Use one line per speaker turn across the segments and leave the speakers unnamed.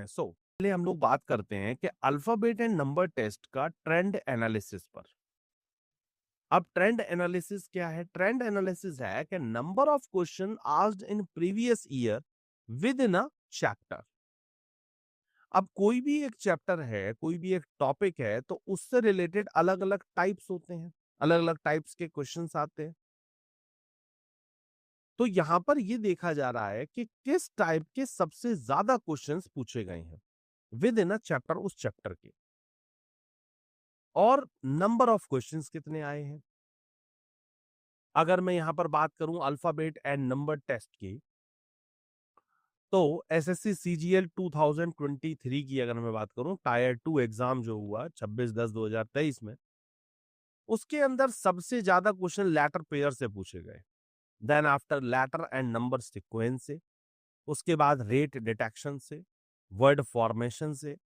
हैं। पहले हम लोग बात करते हैं कि अल्फाबेट एंड नंबर टेस्ट का ट्रेंड एनालिसिस पर। अब ट्रेंड एनालिसिस क्या है? ट्रेंड एनालिसिस है कि number of question asked in previous year with in a chapter. अब कोई भी एक चैप्टर है, कोई भी एक टॉपिक है, तो उससे रिलेटेड अलग अलग टाइप्स होते हैं, अलग अलग टाइप्स के क्वेश्चंस आते हैं। तो यहां पर ये देखा जा रहा है कि किस टाइप के सबसे ज्यादा क्वेश्चंस पूछे गए हैं विद इन अ चैप्टर, उस चैप्टर के, और नंबर ऑफ क्वेश्चंस कितने आए हैं। अगर मैं यहां पर बात करूं अल्फाबेट एंड नंबर टेस्ट की, तो एसएससी सीजीएल 2023 की अगर मैं बात करूं, टायर 2 एग्जाम जो हुआ 26/10/2023 में, उसके अंदर सबसे ज्यादा क्वेश्चन लेटर पेयर से पूछे गए। Then after letter and number sequence से, उसके बाद रेट डिटेक्शन से, वर्ड फॉर्मेशन से,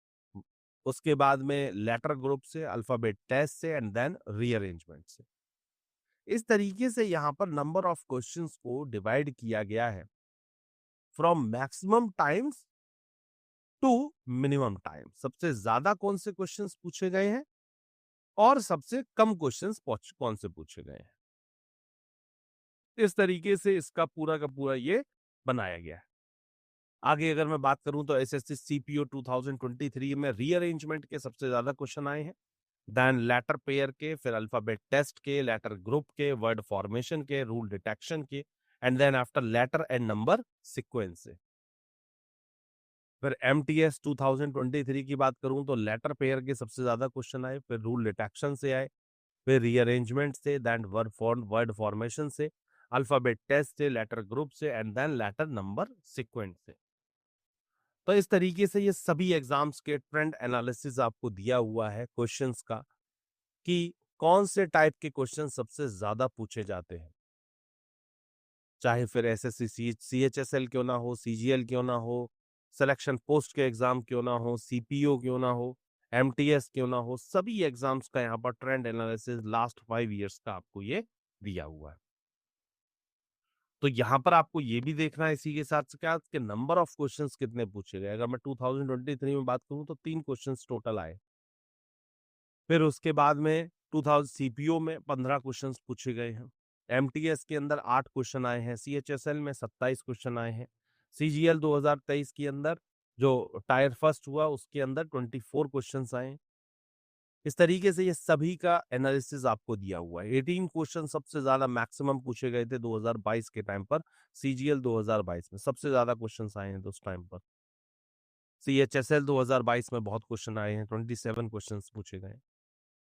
उसके बाद में लेटर ग्रुप से, अल्फाबेट टेस्ट से, एंड देन रीअरेंजमेंट से। इस तरीके से यहां पर नंबर ऑफ क्वेश्चंस को डिवाइड किया गया है from maximum times to minimum time. सबसे ज्यादा कौन से क्वेश्चंस पूछे गए हैं और सबसे कम क्वेश्चंस कौन से पूछे गए हैं। इस तरीके से इसका पूरा का पूरा ये बनाया गया है। आगे अगर मैं बात करूं तो एसएससी सीपीओ 2023 में रीअरेंजमेंट के सबसे ज्यादा क्वेश्चन आए हैं, देन लेटर पेयर के, फिर अल्फाबेट टेस्ट के, लेटर ग्रुप के, वर्ड फॉर्मेशन के, रूल डिटेक्शन के, and then after letter and number sequence से। फिर एमटीएस 2023 की बात करूं तो लेटर पेयर के सबसे ज्यादा क्वेश्चन आए, फिर रूल डिटेक्शन से आए, फिर रीअरेंजमेंट से, देन वर्ड फॉर्मेशन से, अल्फाबेट टेस्ट से, लेटर ग्रुप से, and then letter number sequence से। तो इस तरीके से ये सभी एग्जाम्स के ट्रेंड एनालिसिस आपको दिया हुआ है क्वेश्चंस का, कि कौन से टाइप के क्वेश्चन सबसे ज्यादा पूछे जाते हैं। चाहे फिर एसएससी सीएचएसएल क्यों ना हो, सीजीएल क्यों ना हो, सिलेक्शन पोस्ट के एग्जाम क्यों ना हो, सीपीओ क्यों ना हो, एमटीएस क्यों ना हो, सभी एग्जाम्स का यहाँ पर ट्रेंड एनालिसिस लास्ट 5 ईयर्स का आपको ये दिया हुआ है। तो यहाँ पर आपको ये भी देखना है इसी के साथ क्या कि नंबर ऑफ क्वेश्चंस कितने पूछे गए। अगर मैं 2023 में बात करूं तो 3 क्वेश्चंस टोटल आए। फिर उसके बाद में 2000 सीपीओ में 15 क्वेश्चंस पूछे गए हैं, एमटीएस के अंदर 8 क्वेश्चन आए हैं, सीएचएसएल में 27 क्वेश्चन आए हैं, सीजीएल 2023 के अंदर जो टायर फर्स्ट हुआ उसके अंदर 24 क्वेश्चंस आए। इस तरीके से ये सभी का एनालिसिस आपको दिया हुआ है। 18 क्वेश्चन सबसे ज्यादा मैक्सिमम पूछे गए थे 2022 के टाइम पर, सीजीएल 2022 में सबसे ज्यादा क्वेश्चंस आए हैं उस टाइम पर। सीएचएसएल 2022 में बहुत क्वेश्चन आए हैं, 27 क्वेश्चंस पूछे गए।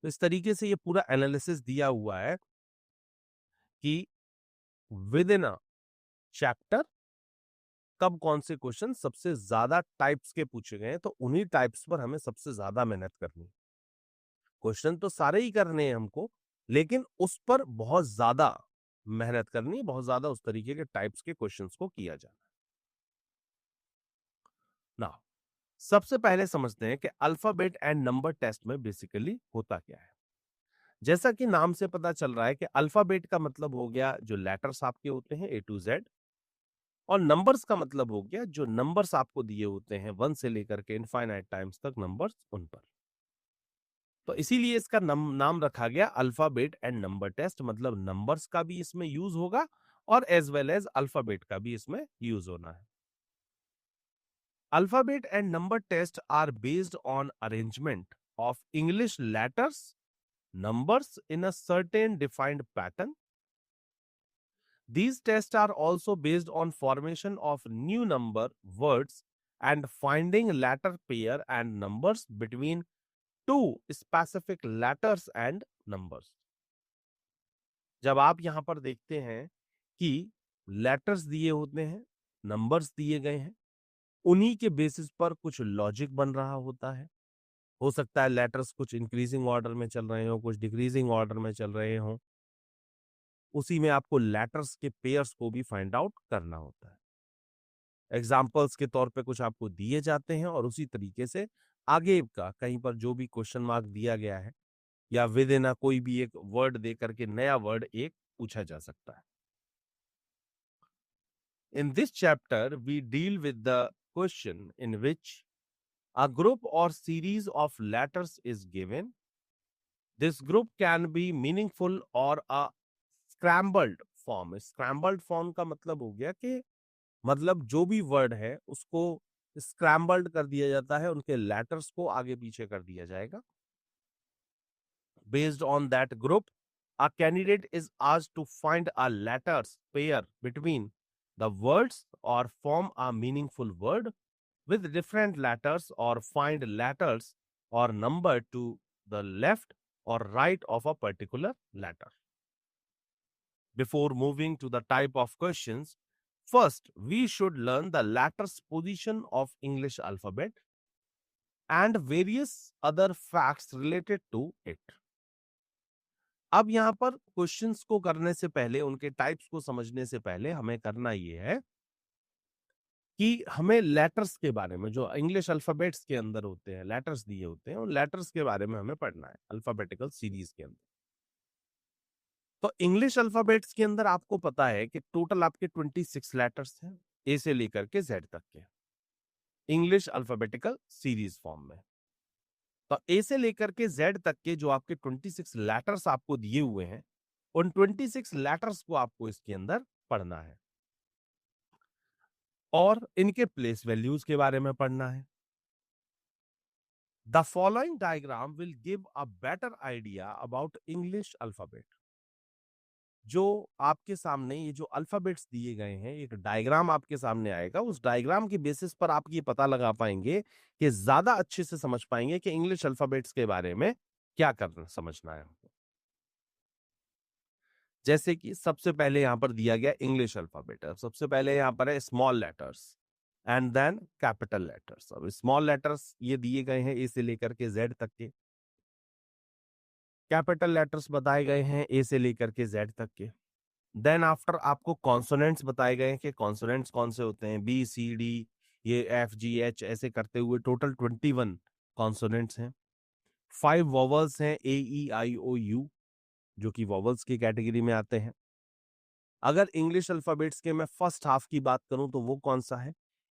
तो इस तरीके से ये पूरा एनालिसिस दिया हुआ है कि विद इन अ चैप्टर कब कौन से क्वेश्चन सबसे ज्यादा टाइप्स के पूछे गए हैं, तो उन्हीं टाइप्स पर हमें सबसे ज्यादा मेहनत करनी है। क्वेश्चन तो सारे ही करने हैं हमको, लेकिन उस पर बहुत ज्यादा मेहनत करनी है, बहुत ज्यादा उस तरीके के टाइप्स के क्वेश्चंस को किया जाना ना। सबसे पहले समझते हैं कि अल्फाबेट एंड नंबर टेस्ट में बेसिकली होता क्या है। जैसा कि नाम से पता चल रहा है कि अल्फाबेट का मतलब हो गया जो लेटर्स आपके होते हैं ए टू जेड, और नंबर्स का मतलब हो गया जो नंबर्स आपको दिए होते हैं 1 से लेकर के इनफाइनाइट टाइम्स तक नंबर्स उन पर। तो इसीलिए इसका नाम रखा गया अल्फाबेट एंड नंबर टेस्ट, मतलब नंबर्स का भी इसमें यूज होगा और एज वेल एज अल्फाबेट का भी इसमें यूज होना है। Alphabet and number test are based on arrangement of English letters numbers in a certain defined pattern. These tests are also based on formation of new number words and finding letter pair and numbers between two specific letters and numbers. जब आप यहां पर देखते हैं कि letters दिए होते हैं, नंबर्स दिए गए हैं, उन्हीं के बेसिस पर कुछ लॉजिक बन रहा होता है। हो सकता है लेटर्स कुछ इंक्रीजिंग ऑर्डर में चल रहे हो, कुछ डिक्रीजिंग ऑर्डर में चल रहे हो, उसी में आपको लेटर्स के पेयर्स को भी फाइंड आउट करना होता है। एग्जाम्पल्स के तौर पे कुछ आपको दिए जाते हैं और उसी तरीके से आगे का कहीं पर जो भी क्वेश्चन मार्क दिया गया है या विद इन कोई भी एक वर्ड दे करके नया वर्ड एक पूछा जा सकता है। In this chapter we deal with the question in which A group or series of letters is given. This group can be meaningful or a scrambled form. Scrambled form का मतलब हो गया कि मतलब जो भी वर्ड है उसको स्क्रैम्बल्ड कर दिया जाता है, उनके लेटर्स को आगे पीछे कर दिया जाएगा. Based on that group, a candidate is asked to find a letters pair between the words or form a meaningful word with different letters, or find letters or number to the left or right of a particular letter. Before moving to the type of questions, first we should learn the letters position of English alphabet and various other facts related to it. अब यहाँ पर questions को करने से पहले, उनके types को समझने से पहले हमें करना ये है कि हमें लेटर्स के बारे में, जो इंग्लिश अल्फाबेट्स के अंदर होते हैं, लेटर्स दिए होते हैं, उन लेटर्स के बारे में हमें पढ़ना है अल्फाबेटिकल सीरीज के अंदर. तो इंग्लिश अल्फाबेट्स के अंदर आपको पता है कि टोटल आपके 26 लेटर्स हैं, ए से लेकर के जेड तक के, इंग्लिश अल्फाबेटिकल सीरीज फॉर्म में. तो ए से लेकर के जेड तक के जो आपके 26 लेटर्स आपको दिए हुए हैं, उन 26 लेटर्स को आपको इसके अंदर पढ़ना है और इनके प्लेस वैल्यूज के बारे में पढ़ना है. The following diagram will give a better idea about English alphabet. जो आपके सामने ये जो अल्फाबेट्स दिए गए हैं, एक डायग्राम आपके सामने आएगा, उस डायग्राम के बेसिस पर आप ये पता लगा पाएंगे कि ज्यादा अच्छे से समझ पाएंगे कि इंग्लिश अल्फाबेट्स के बारे में क्या करना समझना है. जैसे कि सबसे पहले यहां पर दिया गया इंग्लिश अल्फाबेट. सबसे पहले यहां पर है small letters and then capital letters. अब स्मॉल लेटर्स ये दिए गए हैं ए से लेकर के जेड तक के, कैपिटल लेटर्स बताए गए हैं ए से लेकर के जेड तक के. देन आफ्टर आपको कॉन्सोनेंट्स बताए गए हैं कि कॉन्सोनेंट्स कौन से होते हैं, बी सी डी, ये एफ जी एच ऐसे करते हुए टोटल 21 कॉन्सोनेंट्स हैं. 5 वॉवल्स हैं, ए ई आई ओ यू, जो कि वॉवल्स की कैटेगरी में आते हैं. अगर इंग्लिश अल्फाबेट्स के मैं फर्स्ट हाफ की बात करूं तो वो कौन सा है,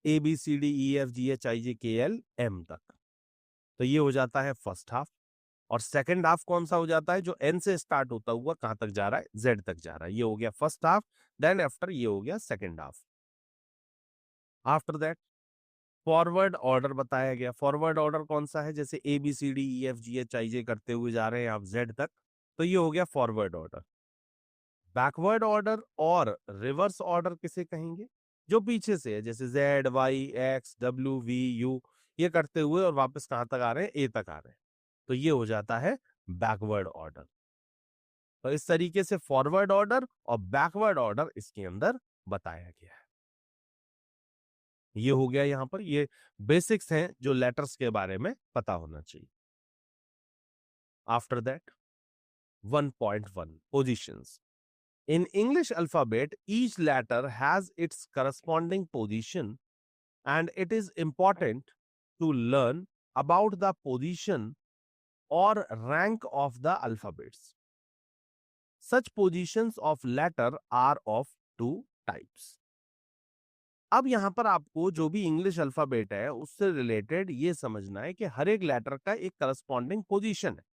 A B C D E F G H I J K L M तक. तो ये हो जाता है फर्स्ट हाफ. और सेकंड हाफ कौन सा हो जाता है, जो एन से स्टार्ट होता हुआ कहां तक जा रहा है, जेड तक जा रहा है. ये हो गया फर्स्ट हाफ. देन आफ्टर ये हो गया second half. After that forward order बताया गया. फॉरवर्ड ऑर्डर कौन सा है, जैसे A B C D E F G H I J करते हुए जा रहे हैं आप जेड तक, तो ये हो गया फॉरवर्ड ऑर्डर. बैकवर्ड ऑर्डर और रिवर्स ऑर्डर किसे कहेंगे, जो पीछे से है, जैसे Z Y X W V U, ये करते हुए और वापस कहां तक आ रहे हैं, ए तक आ रहे हैं, तो ये हो जाता है बैकवर्ड ऑर्डर. तो इस तरीके से फॉरवर्ड ऑर्डर और बैकवर्ड ऑर्डर इसके अंदर बताया गया है. ये हो गया यहां पर, ये बेसिक्स हैं जो लेटर्स के बारे में पता होना चाहिए. After that 1.1 positions. In English alphabet, each letter has its corresponding position, and it is important to learn about the position or rank of the alphabets. Such positions of letter are of two types. अब यहां पर आपको जो भी English alphabet है उससे related ये समझना है कि हर एक लेटर का एक करस्पॉन्डिंग पोजीशन है.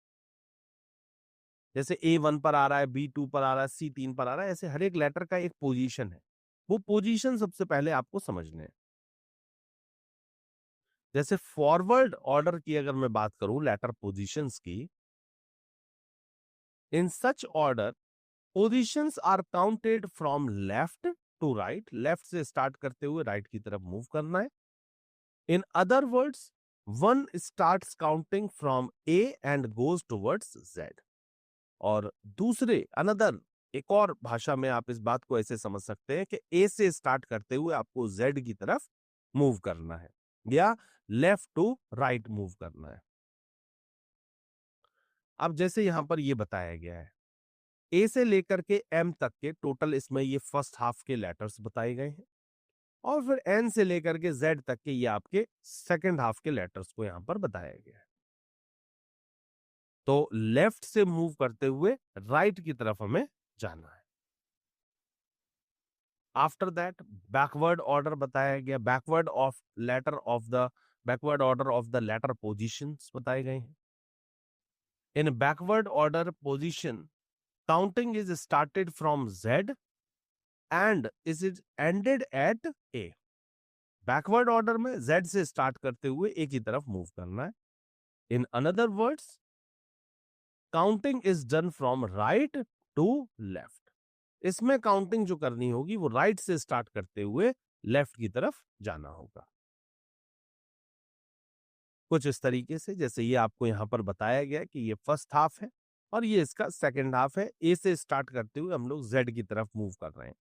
जैसे A1 पर आ रहा है, B2 पर आ रहा है, C3 पर आ रहा है, ऐसे हर एक लेटर का एक पोजीशन है. वो पोजीशन सबसे पहले आपको समझने हैं. जैसे फॉरवर्ड ऑर्डर की अगर मैं बात करूं, लेटर पोजीशंस की, in such order positions are counted from left to right. Left से स्टार्ट करते हुए राइट की तरफ मूव करना है. In other words, one starts counting from A and goes towards Z. और दूसरे अनदर एक और भाषा में आप इस बात को ऐसे समझ सकते हैं कि ए से स्टार्ट करते हुए आपको जेड की तरफ मूव करना है या लेफ्ट टू राइट मूव करना है. अब जैसे यहां पर ये बताया गया है, ए से लेकर के एम तक के टोटल इसमें ये फर्स्ट हाफ के लेटर्स बताए गए हैं, और फिर एन से लेकर के जेड तक के ये आपके सेकंड हाफ के लेटर्स को यहां पर बताया गया है. तो लेफ्ट से मूव करते हुए राइट की तरफ हमें जाना है. आफ्टर दैट बैकवर्ड ऑर्डर बताया गया. Backward of letter of the backward order of the letter positions बताए गए हैं। In backward order position counting is started from Z and is is ended at A। Backward order में Z से start करते हुए A की तरफ move करना है। In another words counting is done from right to left. इसमें counting जो करनी होगी वो राइट से स्टार्ट करते हुए लेफ्ट की तरफ जाना होगा। कुछ इस तरीके से, जैसे ये आपको यहां पर बताया गया कि ये फर्स्ट हाफ है और ये इसका सेकंड हाफ है। ए से स्टार्ट करते हुए हम लोग जेड की तरफ मूव कर रहे हैं।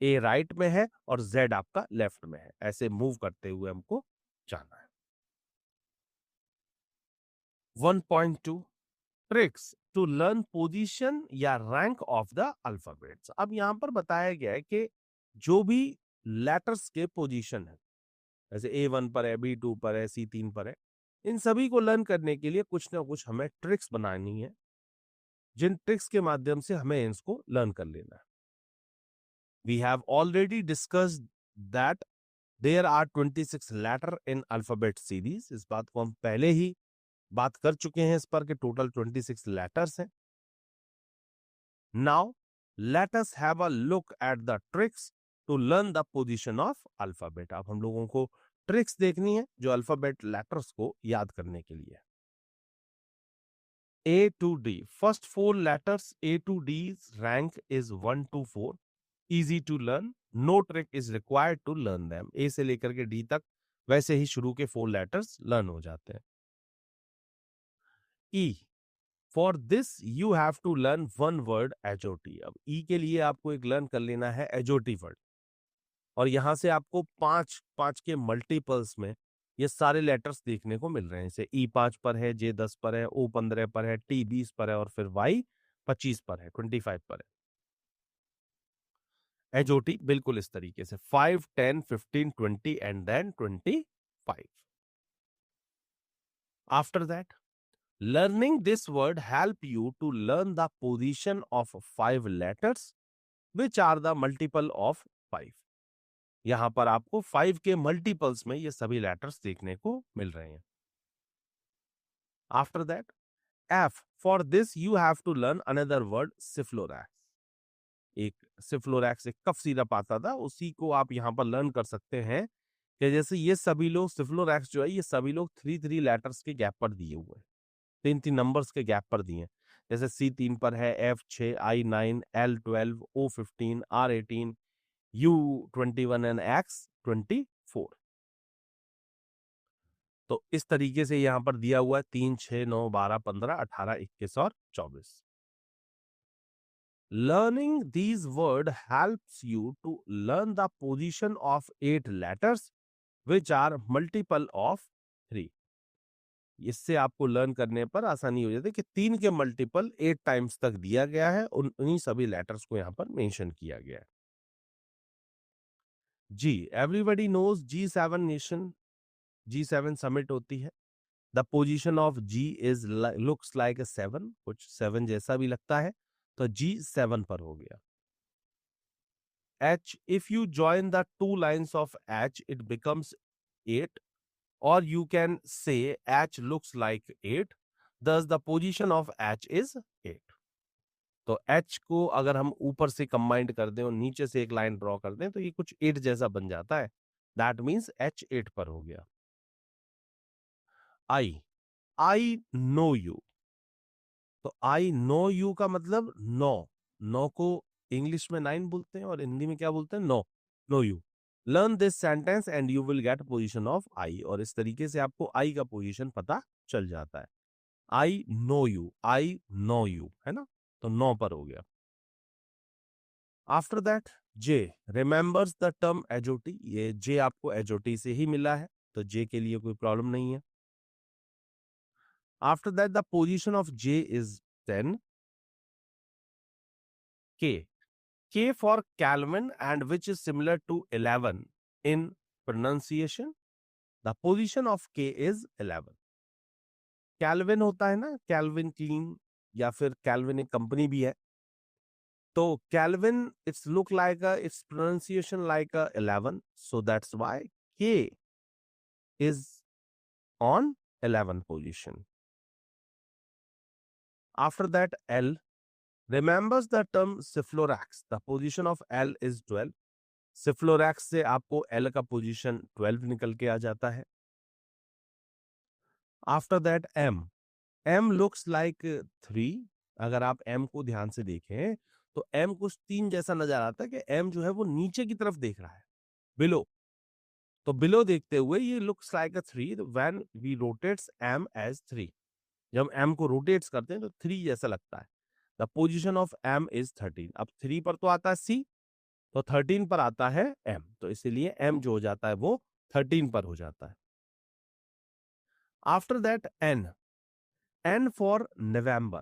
ए राइट में है और जेड आपका लेफ्ट में है, ऐसे मूव करते हुए हमको जाना है। 1.2 ट्रिक्स टू लर्न पोजीशन या रैंक ऑफ द अल्फाबेट्स। अब यहां पर बताया गया है कि जो भी लेटर्स के पोजीशन है, जैसे A1 पर है, B2 पर है, C3 पर है, इन सभी को लर्न करने के लिए कुछ ना कुछ हमें ट्रिक्स बनानी है, जिन ट्रिक्स के माध्यम से हमें इसको लर्न कर लेना है। We have already discussed that there are 26 letter in alphabet series। इस बात को हम पहले ही बात कर चुके हैं इस पर कि टोटल 26 लेटर्स हैं। Now let us have a look at the tricks to learn the position of alphabet। अब हम लोगों को ट्रिक्स देखनी है जो अल्फाबेट लेटर्स को याद करने के लिए। A to D, first four letters A to D's rank is 1 to 4, easy to learn, no trick is required to learn them। A से लेकर के D तक वैसे ही शुरू के 4 लेटर्स लर्न हो जाते हैं। E, for this you have to learn one word HOT। अब E के लिए आपको एक लर्न कर लेना है HOT वर्ड, और यहां से आपको पांच के मल्टीपल्स में ये सारे लेटर्स देखने को मिल रहे हैं। जैसे E5 पर है, J10 पर है, O15 पर है, T20 पर है और फिर Y25 पर है, 25 पर है। HOT बिल्कुल इस तरीके से 5, 10, 15, 20 and then 25। After that learning this word help you to learn the position of 5 letters which are the multiple of 5। यहां पर आपको 5 के मल्टीपल्स में ये सभी लेटर्स देखने को मिल रहे हैं। After that F, for this you have to learn another word syphilorax। एक सिफ्लोरैक्स एक कफ सिरप आता था, उसी को आप यहाँ पर लर्न कर सकते हैं कि जैसे ये सभी लोग सिफ्लोरैक्स जो है ये सभी लोग 3 लेटर्स के गैप पर दिए हुए हैं, 3 नंबर्स के गैप पर दिए हैं। जैसे C3 पर है, F6, I9, L12, O15, R18, U21 and X24। तो इस तरीके से यहाँ पर दिया हुआ है 3, 6, 9, 12, 15, 18, 21 और 24। Learning these words helps you to learn the position of 8 letters which are multiple of 3। इससे आपको लर्न करने पर आसानी हो जाती है कि 3 के मल्टीपल 8 टाइम्स तक दिया गया है, उन्हीं सभी लेटर्स को यहाँ पर मेंशन किया गया है। जी, एवरीबॉडी नोज G7 नेशन, G7 समिट होती है। The position of G is looks like a 7, कुछ 7 जैसा भी लगता है, तो G7 पर हो गया। H, if you join the 2 lines of H it becomes 8, or you can say H looks like 8, thus the position of H is 8। तो H को अगर हम ऊपर से कंबाइंड कर दें और नीचे से एक लाइन ड्रॉ कर दें तो ये कुछ 8 जैसा बन जाता है। दैट मीन्स H 8 पर हो गया। I नो यू, तो I नो यू का मतलब 9 को इंग्लिश में 9 बोलते हैं और हिंदी में क्या बोलते हैं, know you. Learn this sentence and you will get position of I, और इस तरीके से आपको I का पोजिशन पता चल जाता है। I नो यू, है ना, तो 9 पर हो गया। After that J remembers the term HOT। ये J आपको HOT से ही मिला है, तो J के लिए कोई प्रॉब्लम नहीं है। After that the position of J is 10। K for Calvin and which is similar to 11 in pronunciation। The position of K is 11। Kelvin होता है ना, कैल्विन क्लीन या फिर कैल्विन एक कंपनी भी है, तो Calvin it's look like its pronunciation like 11, so that's why K is on 11th position. After that, L remembers the term Cephalorax. The position of L is 12. Cephalorax से आपको L का position 12 निकल के आ जाता है. After that, M looks like 3. अगर आप M को ध्यान से देखें तो M कुछ 3 जैसा नजर आता है कि M जो है वो नीचे की तरफ देख रहा है, बिलो. तो बिलो देखते हुए ये looks like a 3 when we rotates M as 3. जब M को रोटेट्स करते हैं तो 3 जैसा लगता है. The position of M is 13. अब 3 पर तो आता है C, तो 13 पर आता है M, तो इसीलिए M जो हो जाता है वो 13 पर हो जाता है. After that N for November.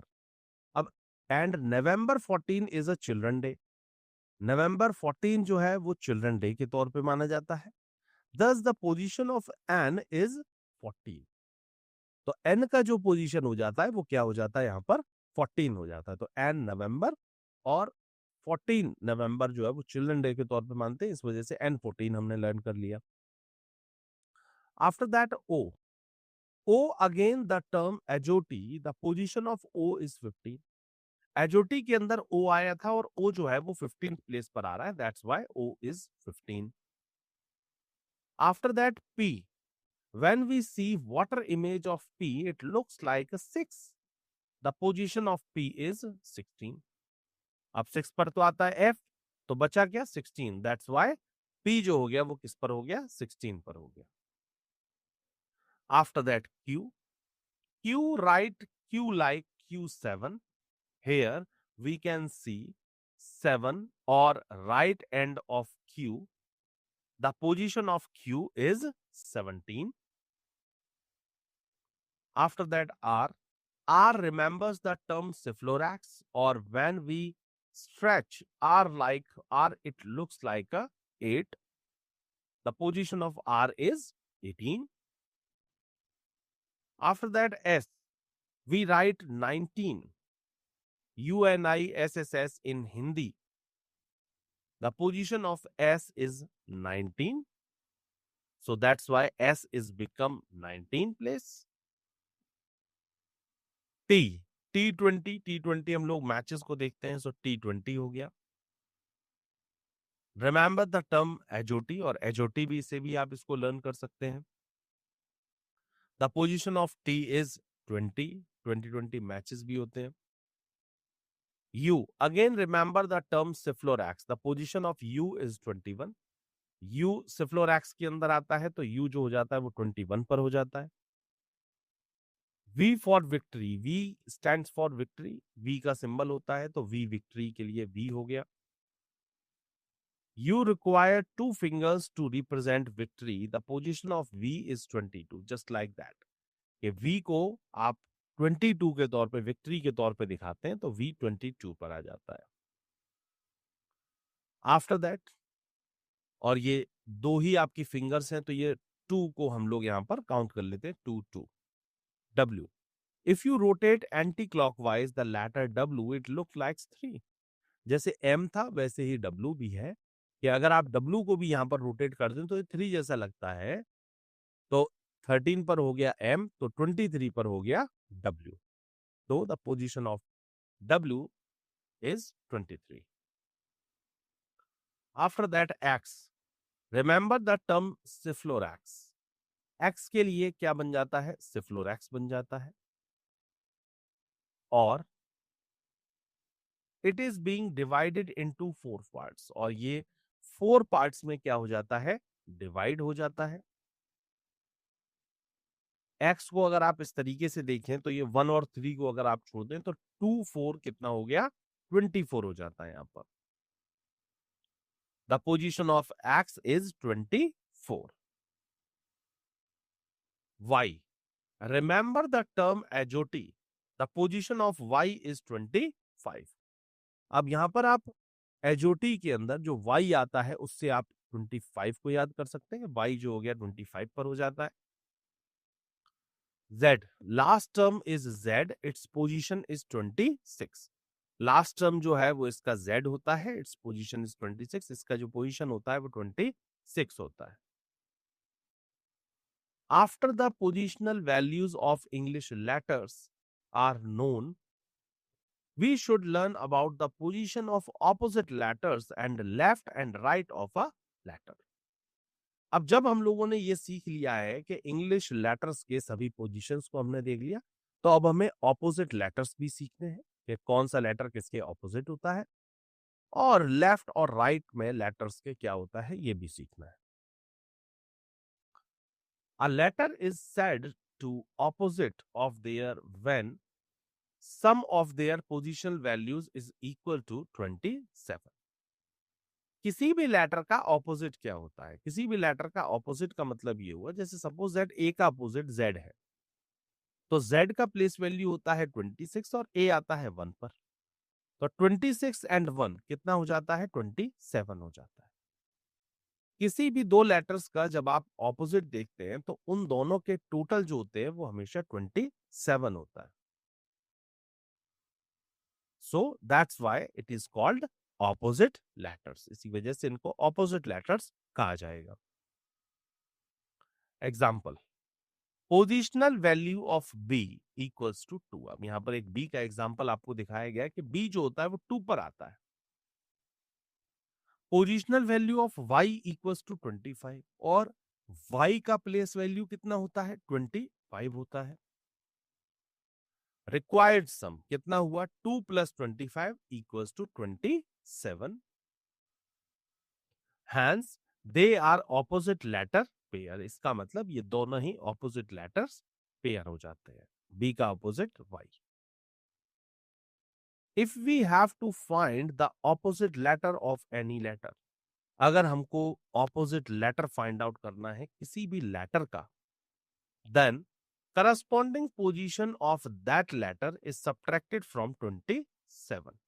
अब and November 14 is a children day. नवंबर 14 जो है वो चिल्ड्रन डे के तौर पे माना जाता है. Thus the position of N is 14. तो N का जो पोजीशन हो जाता है वो क्या हो जाता है, यहाँ पर 14 हो जाता है. तो N नवंबर और 14 नवंबर जो है वो चिल्ड्रन डे के तौर पे मानते हैं, इस वजह से N14 हमने लर्न कर लिया. After that O again the term एजोटी. The position of O is 15. एजोटी के अंदर O आया था और O जो है वो 15th प्लेस पर आ रहा है. That's why O is 15. After that, P. When we see water image of P, it looks like a 6. The position of P is 16. अब 6 पर तो आता है F, तो बचा क्या 16. That's why P जो हो गया वो किस पर हो गया, 16 पर हो गया. After that, Q. Q write Q like Q7. Here we can see 7 or right end of Q. The position of Q is 17. After that, R. R remembers the term Cephalorax, or when we stretch R like R, it looks like a 8. The position of R is 18. After that, S. We write 19. UNISSS in Hindi. The position of S is 19. So that's why S is become 19 place. T. T20 हम लोग matches को देखते हैं, सो T20 हो गया. Remember the term एजोटी, और एजोटी भी से भी आप इसको लर्न कर सकते हैं. The position of T is 20 matches भी होते हैं. You again remember the term सिफ्लोरैक्स. The position of U is 21. U सिफ्लोरैक्स के अंदर आता है, तो यू जो हो जाता है वो 21 पर हो जाता है. V for victory. V stands for victory. V का सिंबल होता है, तो वी विक्ट्री के लिए वी हो गया. You require 2 fingers to represent victory. The position of V is 22. Just like that. कि V को आप 22 के तौर पे, विक्ट्री के तौर पे दिखाते हैं, तो V 22 पर आ जाता है. आफ्टर दैट, और ये 2 ही आपकी फिंगर्स हैं, तो ये 2 को हम लोग यहां पर काउंट कर लेते हैं. 2 2. W. If you rotate anti-clockwise the letter W, it looks like 3. जैसे M था वैसे ही W भी है, कि अगर आप W को भी यहां पर रोटेट कर दें तो ये 3 जैसा लगता है. तो 13 पर हो गया M, तो 23 पर हो गया W. तो the position of W is 23. After that X. Remember the term सिफ्लोरैक्स. X के लिए क्या बन जाता है, सिफ्लोरैक्स बन जाता है. और it is being divided into 4 parts, और ये 4 पार्ट्स में क्या हो जाता है, डिवाइड हो जाता है. X को अगर आप इस तरीके से देखें तो ये 1 और 3 को अगर आप छोड़ दें तो 2 4 कितना हो गया, 24 हो जाता है यहां पर. The position of X is 24. Y. Remember the term एजोटी. The position of Y is 25. अब यहां पर आप एजोटी के अंदर जो Y आता है उससे आप 25 को याद कर सकते हैं. Y जो हो गया 25 पर हो जाता है. Z. Last term is Z. Its position is 26. Last term जो है वो इसका Z होता है. Its position is 26. इसका जो पोजीशन होता है वो 26 होता है. After the positional values of English letters are known, we should learn about the position of opposite letters and left and right of a letter. अब जब हम लोगों ने ये सीख लिया है कि इंग्लिश लेटर्स के सभी पोजीशंस को हमने देख लिया, तो अब हमें ऑपोजिट लेटर्स भी सीखने हैं कि कौन सा लेटर किसके ऑपोजिट होता है, और लेफ्ट और राइट में लेटर्स के क्या होता है ये भी सीखना है. A letter is said to opposite of their when sum of their positional values is equal to 27. किसी भी लेटर का ऑपोजिट क्या होता है? किसी भी लेटर का ऑपोजिट का मतलब ये हुआ, जैसे सपोज दैट ए का अपोजिट जेड है, तो जेड का प्लेस वैल्यू होता है 26 और ए आता है 1 पर, तो 26 एंड 1 कितना हो जाता है? 27 हो जाता है. किसी भी दो लेटर्स का जब आप ऑपोजिट देखते हैं तो उन दोनों के टोटल जो होते हैं वो हमेशा 27 होता है. So that's why it is called opposite letters. इसी वजह से इनको ऑपोजिट लेटर्स कहा जाएगा. Example, positional value of B equals to 2. अब यहां पर एक बी का एग्जाम्पल आपको दिखाया गया है कि बी जो होता है वो 2 पर आता है. Positional value of Y equals to 25 और वाई का प्लेस वैल्यू कितना होता है? 25 होता है. रिक्वायर्ड सम कितना हुआ? 2 + 25 equals to 27. Hence they are opposite letter pair. इसका मतलब ये दोनों ही ऑपोजिट लेटर्स पेयर हो जाते हैं. बी का opposite Y. If we have to find the opposite letter of any letter, अगर हमको ऑपोजिट लेटर फाइंड आउट करना है किसी भी लेटर का, then corresponding position of that letter is subtracted from 27.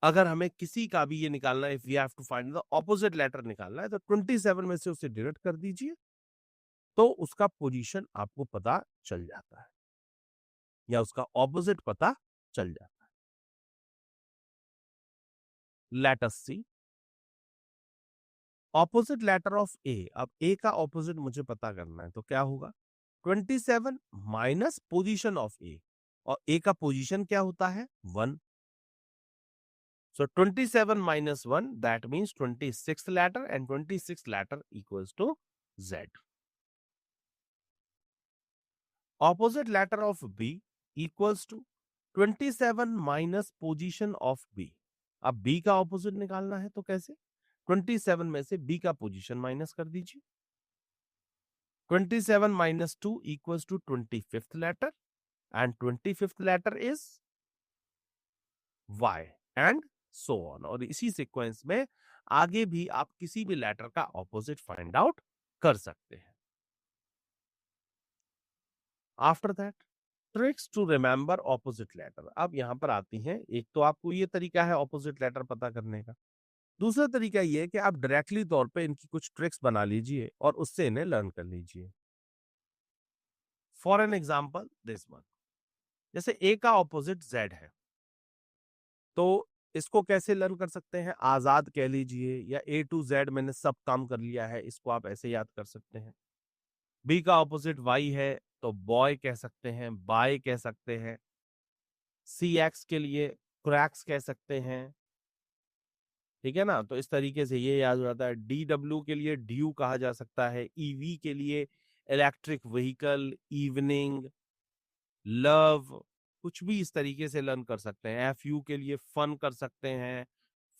अगर हमें किसी का भी ये निकालना है, if we have to find the opposite letter निकालना है, तो 27 में से उसे डिलीट कर दीजिए, तो उसका पोजीशन आपको पता चल जाता है या उसका ऑपोजिट पता चल जाता है. Let us see opposite letter of A. अब ए का ऑपोजिट मुझे पता करना है, तो क्या होगा? 27 माइनस पोजीशन ऑफ ए, और ए का पोजीशन क्या होता है? 1. So 27 minus 1, that means 26th letter, and 26th letter equals to Z. Opposite letter of B equals to 27 minus position of B. अब B का ऑपोजिट निकालना है तो कैसे? 27 में से B का पोजीशन माइनस कर दीजिए. 27 minus 2 equals to 25th letter, and 25th letter is Y, and so on. और इसी सीक्वेंस में आगे भी आप किसी भी लेटर का ऑपोजिट फाइंड आउट कर सकते हैं. After that, tricks to remember opposite letter. अब यहां पर आती हैं, एक तो आपको ये तरीका है ऑपोजिट लेटर पता करने का. दूसरा तरीका ये है कि आप डायरेक्टली तौर पे इनकी कुछ ट्रिक्स बना लीजिए और उससे इन्हें लर्न कर लीजिए. For an example this one, जैसे ए का ऑपोजिट जेड है, तो इसको कैसे लर्न कर सकते हैं? आजाद कह लीजिए, या ए टू जेड मैंने सब काम कर लिया है, इसको आप ऐसे याद कर सकते हैं. बी का ऑपोजिट वाई है, तो बॉय कह सकते हैं, बाय कह सकते हैं. सी एक्स के लिए क्रैक्स कह सकते हैं. ठीक है ना? तो इस तरीके से ये याद हो जाता है. डी डब्ल्यू के लिए ड्यू कहा जा सकता है. ईवी के लिए इलेक्ट्रिक व्हीकल, इवनिंग, लव, कुछ भी इस तरीके से लर्न कर सकते हैं. एफ यू के लिए फन कर सकते हैं,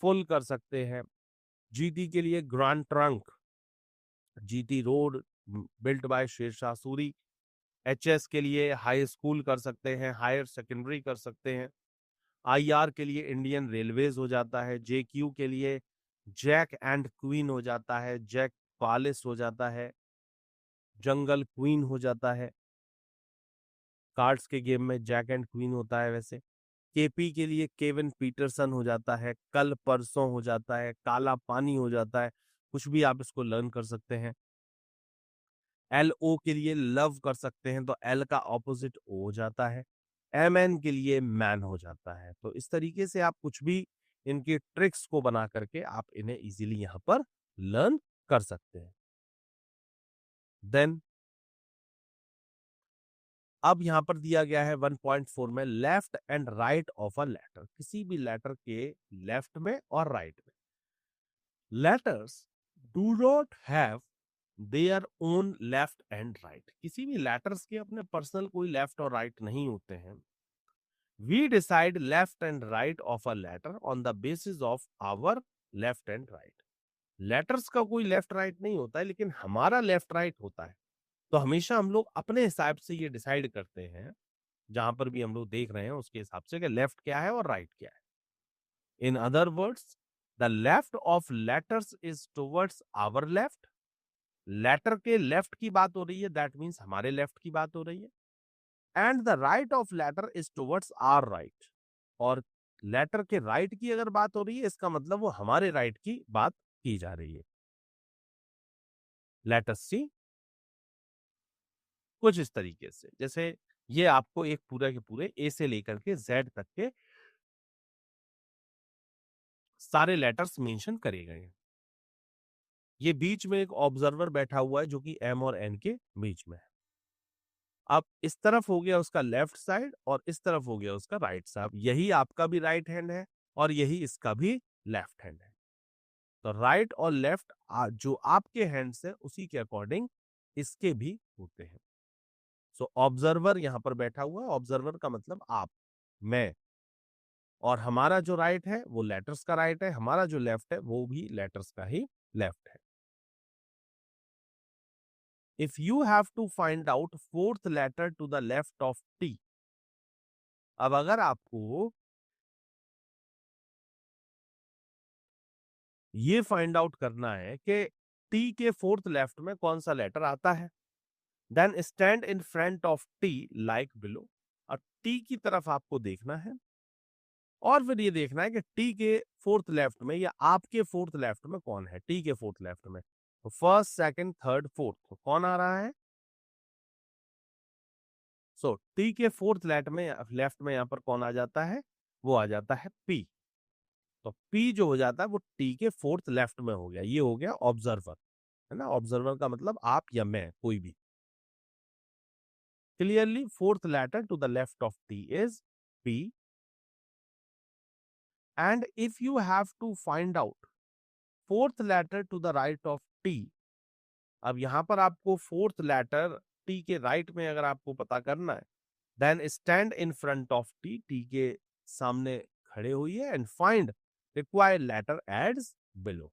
फुल कर सकते हैं. जीटी के लिए grand trunk, GT road built by Shershah Suri. HS के लिए हाई स्कूल कर सकते हैं, हायर सेकेंडरी कर सकते हैं. आईआर के लिए इंडियन रेलवेज हो जाता है. जेक्यू के लिए जैक एंड क्वीन हो जाता है, जैक पालिस हो जाता है, जंगल क्वीन हो जाता है. कार्ड्स के गेम में जैक एंड क्वीन होता है. वैसे केपी के लिए केविन पीटरसन हो जाता है, कल परसों हो जाता है, काला पानी हो जाता है. कुछ भी आप इसको लर्न कर सकते हैं. एल ओ के लिए लव कर सकते हैं, तो एल का ऑपोजिट ओ हो जाता है. एम एन के लिए मैन हो जाता है. तो इस तरीके से आप कुछ भी इनकी ट्रिक्स को बना करके आप इन्हें इजीली यहाँ पर लर्न कर सकते हैं. देन अब यहां पर दिया गया है 1.4 में left and right of a letter, किसी भी लेटर के लेफ्ट में और राइट में। Letters do not have their own left and right, किसी भी लेटर्स के अपने पर्सनल कोई लेफ्ट और राइट नहीं होते हैं। We decide left and right of a letter on the basis of our left and right. Letters का कोई लेफ्ट राइट नहीं होता है, लेकिन हमारा लेफ्ट राइट होता है। तो हमेशा हम लोग अपने हिसाब से ये डिसाइड करते हैं, जहां पर भी हम लोग देख रहे हैं उसके हिसाब से, कि लेफ्ट क्या है और राइट क्या है। In other words, the left of letters is towards our left. Letter के लेफ्ट की बात हो रही है, दैट मीन्स हमारे लेफ्ट की बात हो रही है। And the right of letter is towards our right, और लेटर के राइट की अगर बात हो रही है, इसका मतलब वो हमारे राइट की बात की जा रही है। लेट अस सी, कुछ इस तरीके से, जैसे ये आपको एक पूरे के पूरे ए से लेकर के जेड तक के सारे लेटर्स मेंशन करे गए हैं। ये बीच में एक ऑब्जर्वर बैठा हुआ है जो कि एम और एन के बीच में है। अब इस तरफ हो गया उसका लेफ्ट साइड और इस तरफ हो गया उसका राइट साइड। यही आपका भी राइट हैंड है और यही इसका भी लेफ्ट हैंड है। तो राइट और लेफ्ट जो आपके हैंड से उसी के अकॉर्डिंग इसके भी होते हैं। सो ऑब्जर्वर यहां पर बैठा हुआ है, ऑब्जर्वर का मतलब आप, मैं, और हमारा जो राइट है वो लेटर्स का राइट है, हमारा जो लेफ्ट है वो भी लेटर्स का ही लेफ्ट है। If you have to find out fourth letter to the left of T, अब अगर आपको ये फाइंड आउट करना है कि टी के फोर्थ लेफ्ट में कौन सा लेटर आता है, then stand in front of T like below. और टी की तरफ आपको देखना है और फिर ये देखना है कि टी के फोर्थ लेफ्ट में या आपके फोर्थ लेफ्ट में कौन है। टी के फोर्थ लेफ्ट में तो फर्स्ट सेकंड थर्ड फोर्थ तो कौन आ रहा है। सो टी के फोर्थ लेफ्ट में यहां पर कौन आ जाता है, वो आ जाता है पी। तो पी जो हो जाता है वो टी के फोर्थ लेफ्ट में हो गया, ये हो गया ऑब्जर्वर, है ना। ऑब्जर्वर का मतलब आप या मैं, कोई भी। Clearly fourth letter to the left of T is P. And if you have to find out fourth letter to the right of T, अब यहां पर आपको फोर्थ लेटर टी के राइट में अगर आपको पता करना है, then stand in front of T, T के सामने खड़े होइए and find required letter aids below.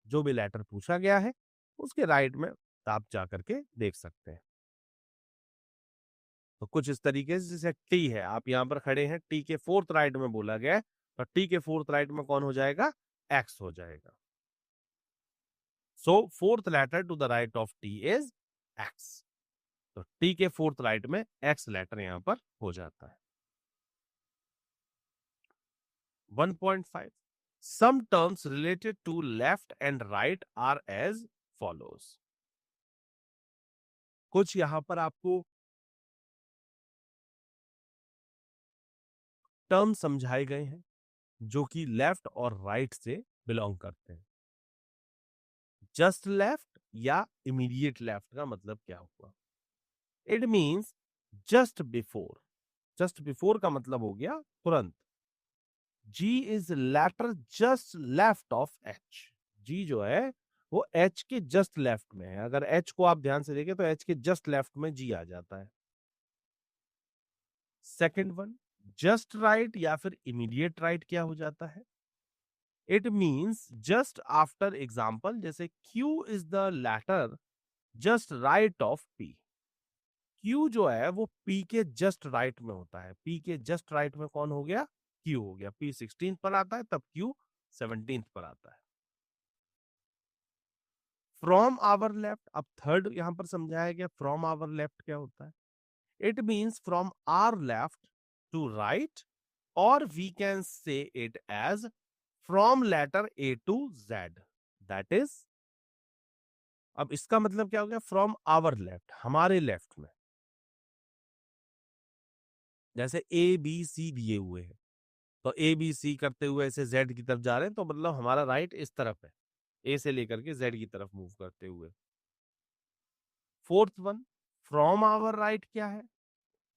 जो भी लेटर पूछा गया है उसके राइट में आप जा करके देख सकते हैं। तो कुछ इस तरीके से, जैसे टी है, आप यहां पर खड़े हैं, टी के फोर्थ राइट में बोला गया है, तो टी के फोर्थ राइट में कौन हो जाएगा, एक्स हो जाएगा। So fourth letter to the right of T is X. तो टी के फोर्थ राइट में एक्स लेटर यहां पर हो जाता है। 1.5, some terms related to left and right are as follows। कुछ यहां पर आपको टर्म समझाए गए हैं जो कि लेफ्ट और राइट से बिलोंग करते हैं। जस्ट लेफ्ट या इमीडिएट लेफ्ट का मतलब क्या हुआ, it means just before. Just before का मतलब हो गया तुरंत। G is letter just left of H. G जो है वो एच के जस्ट लेफ्ट में है। अगर एच को आप ध्यान से देखें तो एच के जस्ट लेफ्ट में जी आ जाता है। सेकंड वन, जस्ट राइट या फिर इमीडिएट राइट क्या हो जाता है, it means just after. Example, जैसे Q is the letter just right of P. Q जो है वो पी के जस्ट राइट में होता है। पी के जस्ट राइट में कौन हो गया, क्यू हो गया। पी 16 पर आता है तब क्यू 17 पर आता है। फ्रॉम आवर लेफ्ट, अब थर्ड यहां पर समझाया गया फ्रॉम आवर लेफ्ट क्या होता है, it means from our left to right, और we can say it as from letter A to Z. That is, अब इसका मतलब क्या हो गया, फ्रॉम आवर लेफ्ट, हमारे लेफ्ट में। जैसे ए बी सी दिए हुए हैं, तो ए बी सी करते हुए ऐसे जेड की तरफ जा रहे हैं, तो मतलब हमारा राइट इस तरफ है, ए से लेकर के जेड की तरफ मूव करते हुए। Fourth one, from our right क्या है?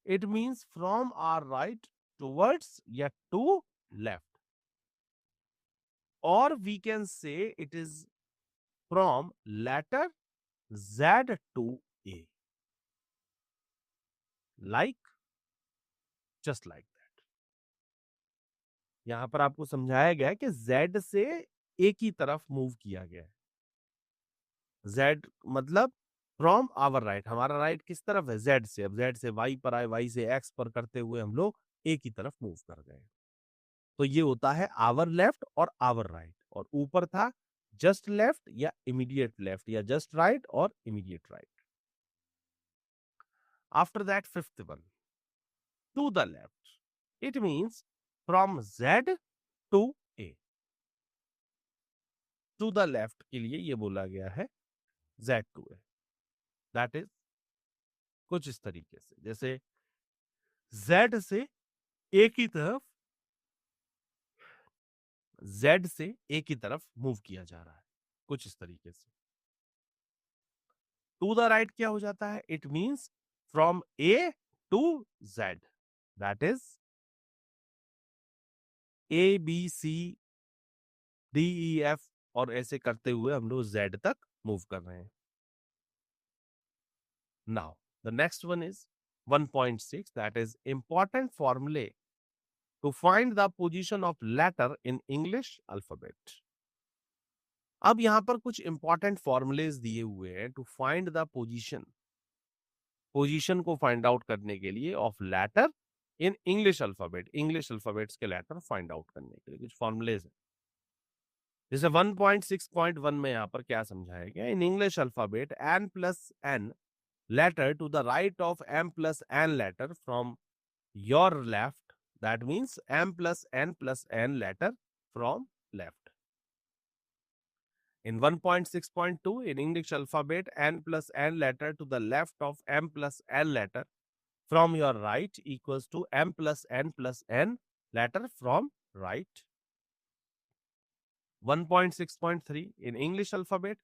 It means from our right towards या टू लेफ्ट, और we can say it is from letter Z to A, like, just like that. यहां पर आपको समझाया गया है कि Z से A की तरफ मूव किया गया है। Z मतलब फ्रॉम आवर राइट, हमारा राइट किस तरफ है? Z से। अब Z से Y पर आए, Y से X पर करते हुए हम लोग A की तरफ मूव कर गए। तो ये होता है आवर लेफ्ट और आवर राइट, और ऊपर था जस्ट लेफ्ट या इमीडिएट लेफ्ट, या जस्ट राइट और immediate right. After that fifth one, to the left, it means from Z to A। To the left के लिए ये बोला गया है Z to A, that is कुछ इस तरीके से, जैसे Z से A की तरफ, Z से A की तरफ मूव किया जा रहा है, कुछ इस तरीके से। टू द राइट क्या हो जाता है? It means from A to Z, that is ABCDEF, और ऐसे करते हुए हम लोग Z तक मूव कर रहे हैं। Now the next one is 1.6, that is important formulae to find the position of letter in English alphabet. अब यहां पर कुछ इंपॉर्टेंट फॉर्मुलेज दिए हुए हैं to find the position, position को फाइंड आउट करने के लिए of letter in English alphabet, English alphabets के लेटर फाइंड आउट करने के लिए कुछ फॉर्मुलेज हैं। जैसे 1.6.1 में यहां पर क्या समझाया गया? इन English alphabet n plus n letter to the right of m plus n letter from your left, that means m plus n letter from left. In 1.6.2, in English alphabet, n plus n letter to the left of m plus n letter from your right equals to m plus n letter from right. 1.6.3, in English alphabet,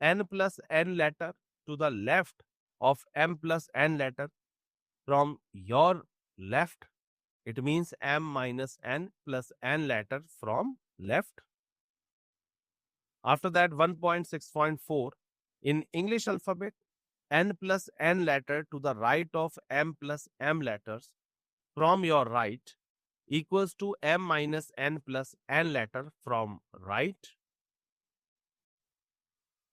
n plus n letter to the left of m plus n letter from your left, it means m minus n plus n letter from left. After that, 1.6.4, in English alphabet, n plus n letter to the right of m plus m letters from your right equals to m minus n plus n letter from right.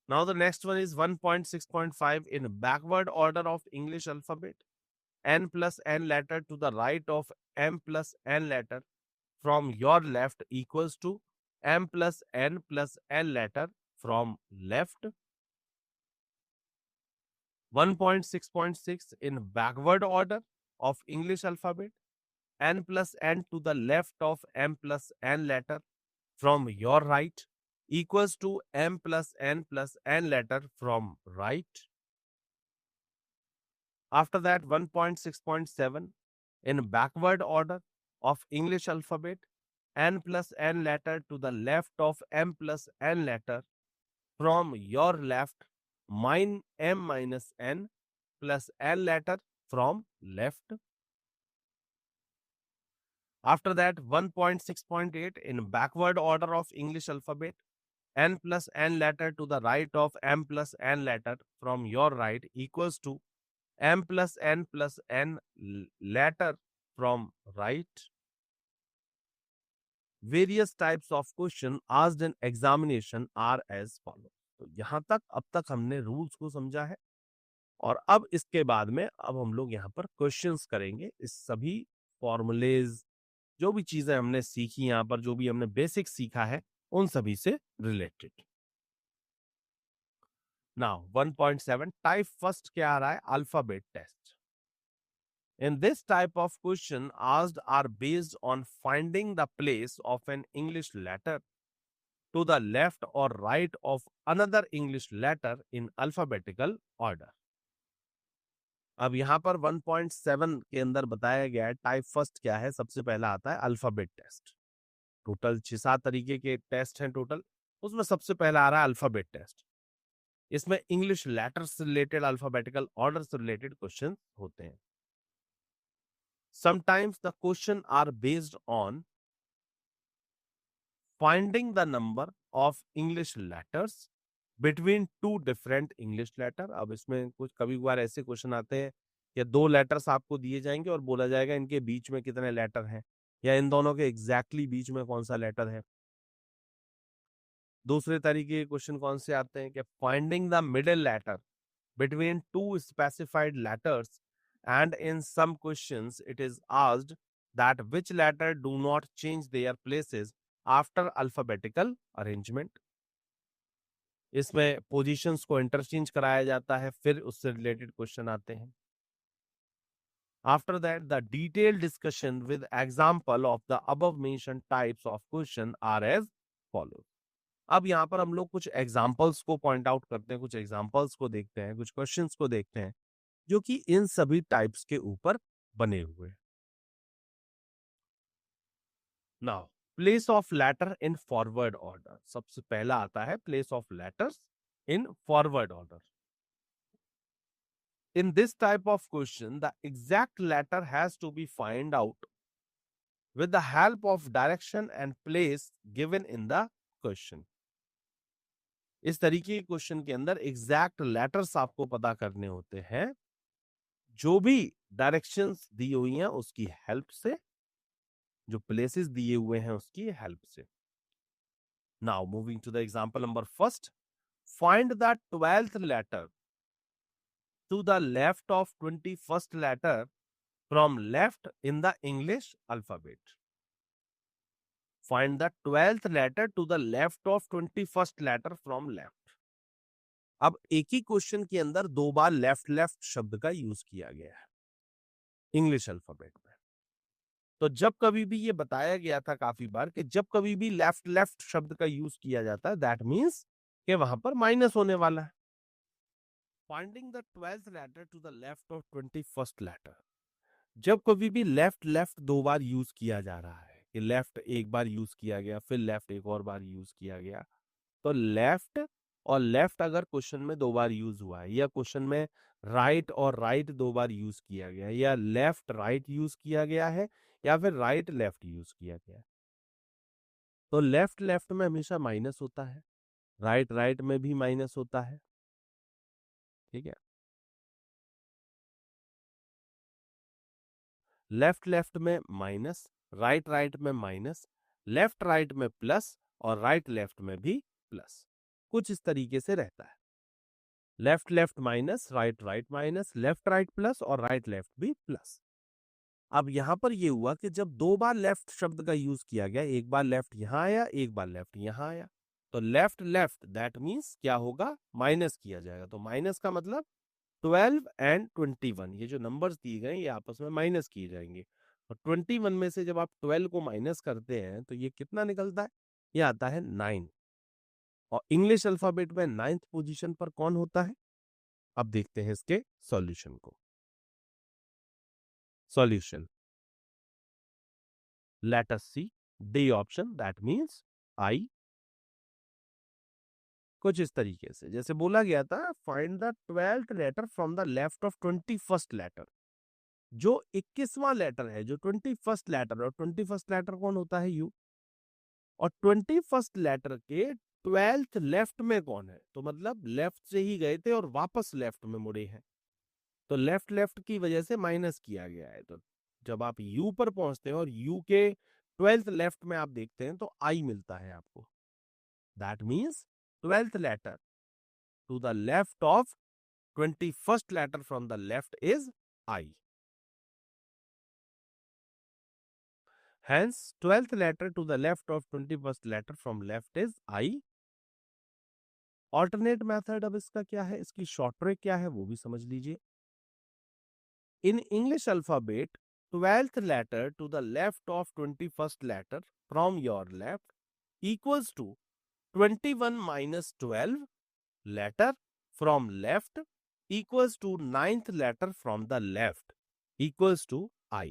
Now the next one is 1.6.5, in backward order of English alphabet, n plus n letter to the right of m plus n letter from your left equals to m plus n letter from left. 1.6.6, in backward order of English alphabet, n plus n to the left of m plus n letter from your right equals to m plus n letter from right. After that, 1.6.7, in backward order of English alphabet, n plus n letter to the left of m plus n letter from your left m minus n plus n letter from left. After that, 1.6.8, in backward order of English alphabet, n plus n letter to the right of m plus n letter from your right equals to m plus n letter from right. Various types of question asked in examination are as follow. तो यहां तक, अब तक हमने rules को समझा है, और अब इसके बाद में अब हम लोग यहाँ पर क्वेश्चंस करेंगे इस सभी फॉर्मुलेज, जो भी चीजें हमने सीखी यहाँ पर, जो भी हमने बेसिक सीखा है, उन सभी से रिलेटेड। नाउ 1.7, टाइप फर्स्ट क्या आ रहा है? Alphabet test. In this type of question, asked are based on finding the place of an English letter to the left or right of another English letter in alphabetical order. अब यहां पर 1.7 के अंदर बताया गया है टाइप फर्स्ट क्या है। सबसे पहला आता है अल्फाबेट टेस्ट। टोटल 6-7 तरीके के टेस्ट हैं टोटल, उसमें सबसे पहला आ रहा है अल्फाबेट टेस्ट। इसमें इंग्लिश लेटर्स से रिलेटेड, अल्फाबेटिकल ऑर्डर से रिलेटेड क्वेश्चन होते हैं. Sometimes the question are based on finding the number of English letters between two different English letter. अब इसमें कुछ कभी कभार ऐसे क्वेश्चन आते हैं कि दो लेटर्स आपको दिए जाएंगे और बोला जाएगा इनके बीच में कितने लेटर हैं, या इन दोनों के एग्जैक्टली बीच में कौन सा लेटर है. दूसरे तरीके के क्वेश्चन कौन से आते हैं कि finding the middle letter between two specified letters, and in some questions it is asked that which letter do not change their places after alphabetical arrangement. इसमें पोजीशंस को इंटरचेंज कराया जाता है, फिर उससे रिलेटेड क्वेश्चन आते हैं. After that, the detailed discussion with example of the above mentioned types of question are as follows. अब यहाँ पर हम लोग कुछ एग्जाम्पल्स को पॉइंट आउट करते हैं, कुछ एग्जाम्पल्स को देखते हैं, कुछ क्वेश्चंस को देखते हैं जो कि इन सभी टाइप्स के ऊपर बने हुए. Now place of letter in forward order. सबसे पहला आता है place of letters in forward order. In this type of question, the exact letter has to be find out with the help of direction and place given in the question. इस तरीके के question के अंदर exact letters आपको पता करने होते हैं, जो भी डायरेक्शंस दी हुई हैं उसकी हेल्प से, जो प्लेसेस दिए हुए हैं उसकी हेल्प से. Now moving to the example number first. Find the 12th letter to the left of 21st letter from left in the English alphabet. Find the 12th letter to the left of 21st letter from left. अब एक ही question के अंदर दो बार left left शब्द का use किया गया है इंग्लिश अल्फाबेट में. तो जब कभी भी ये बताया गया था काफी बार कि जब कभी भी लेफ्ट लेफ्ट शब्द का यूज किया जाता है, दैट मीन्स कि वहां पर माइनस होने वाला है. Finding the 12th letter to the left of 21st letter. जब कभी भी लेफ्ट लेफ्ट दो बार यूज किया जा रहा है, कि लेफ्ट एक बार यूज किया गया फिर लेफ्ट एक और बार यूज किया गया, तो लेफ्ट और लेफ्ट अगर क्वेश्चन में दो बार यूज हुआ है, या क्वेश्चन में राइट और राइट दो बार यूज किया गया है, या लेफ्ट राइट यूज किया गया है, या फिर राइट लेफ्ट यूज किया गया है, तो लेफ्ट लेफ्ट में हमेशा माइनस होता है, राइट राइट में भी माइनस होता है. ठीक है. लेफ्ट लेफ्ट में माइनस, राइट राइट में माइनस, लेफ्ट राइट में प्लस, और राइट लेफ्ट में भी प्लस. कुछ इस तरीके से रहता है. Left left minus, right right minus, left right plus, और राइट लेफ्ट भी प्लस. अब यहां पर यह हुआ कि जब दो बार लेफ्ट शब्द का यूज किया गया, एक बार लेफ्ट यहां आया, एक बार लेफ्ट यहां आया, तो लेफ्ट लेफ्ट दैट मीन्स क्या होगा, माइनस किया जाएगा. तो माइनस का मतलब 12 एंड 21, ये जो नंबर्स दिए गए ये आपस में माइनस किए जाएंगे. और 21 में से जब आप 12 को माइनस करते हैं तो ये कितना निकलता है, ये आता है 9. और इंग्लिश अल्फाबेट में 9th पोजीशन पर कौन होता है. अब देखते हैं इसके सॉल्यूशन को. Solution, let us see D option, that means I. कुछ इस तरीके से जैसे बोला गया था, find the 12th letter from the left of 21st letter. जो 21वां लेटर है, जो 21st लेटर, और 21st लेटर कौन होता है, यू. और 21st लेटर के 12th लेफ्ट में कौन है, तो मतलब लेफ्ट से ही गए थे और वापस लेफ्ट में मुड़े हैं, तो लेफ्ट लेफ्ट की वजह से माइनस किया गया है. तो जब आप यू पर पहुंचते हैं और यू के 12th लेफ्ट में आप देखते हैं तो आई मिलता है आपको. That means 12th letter to the left of 21st letter from the left is I. Hence, 12th letter to the left of 21st letter from left is I. Alternate method अब इसका क्या है, इसकी शॉर्ट ट्रिक क्या है वो भी समझ लीजिए. In English alphabet, 12th letter to the left of 21st letter from your left equals to 21 minus 12 letter from left equals to 9th letter from the left equals to I.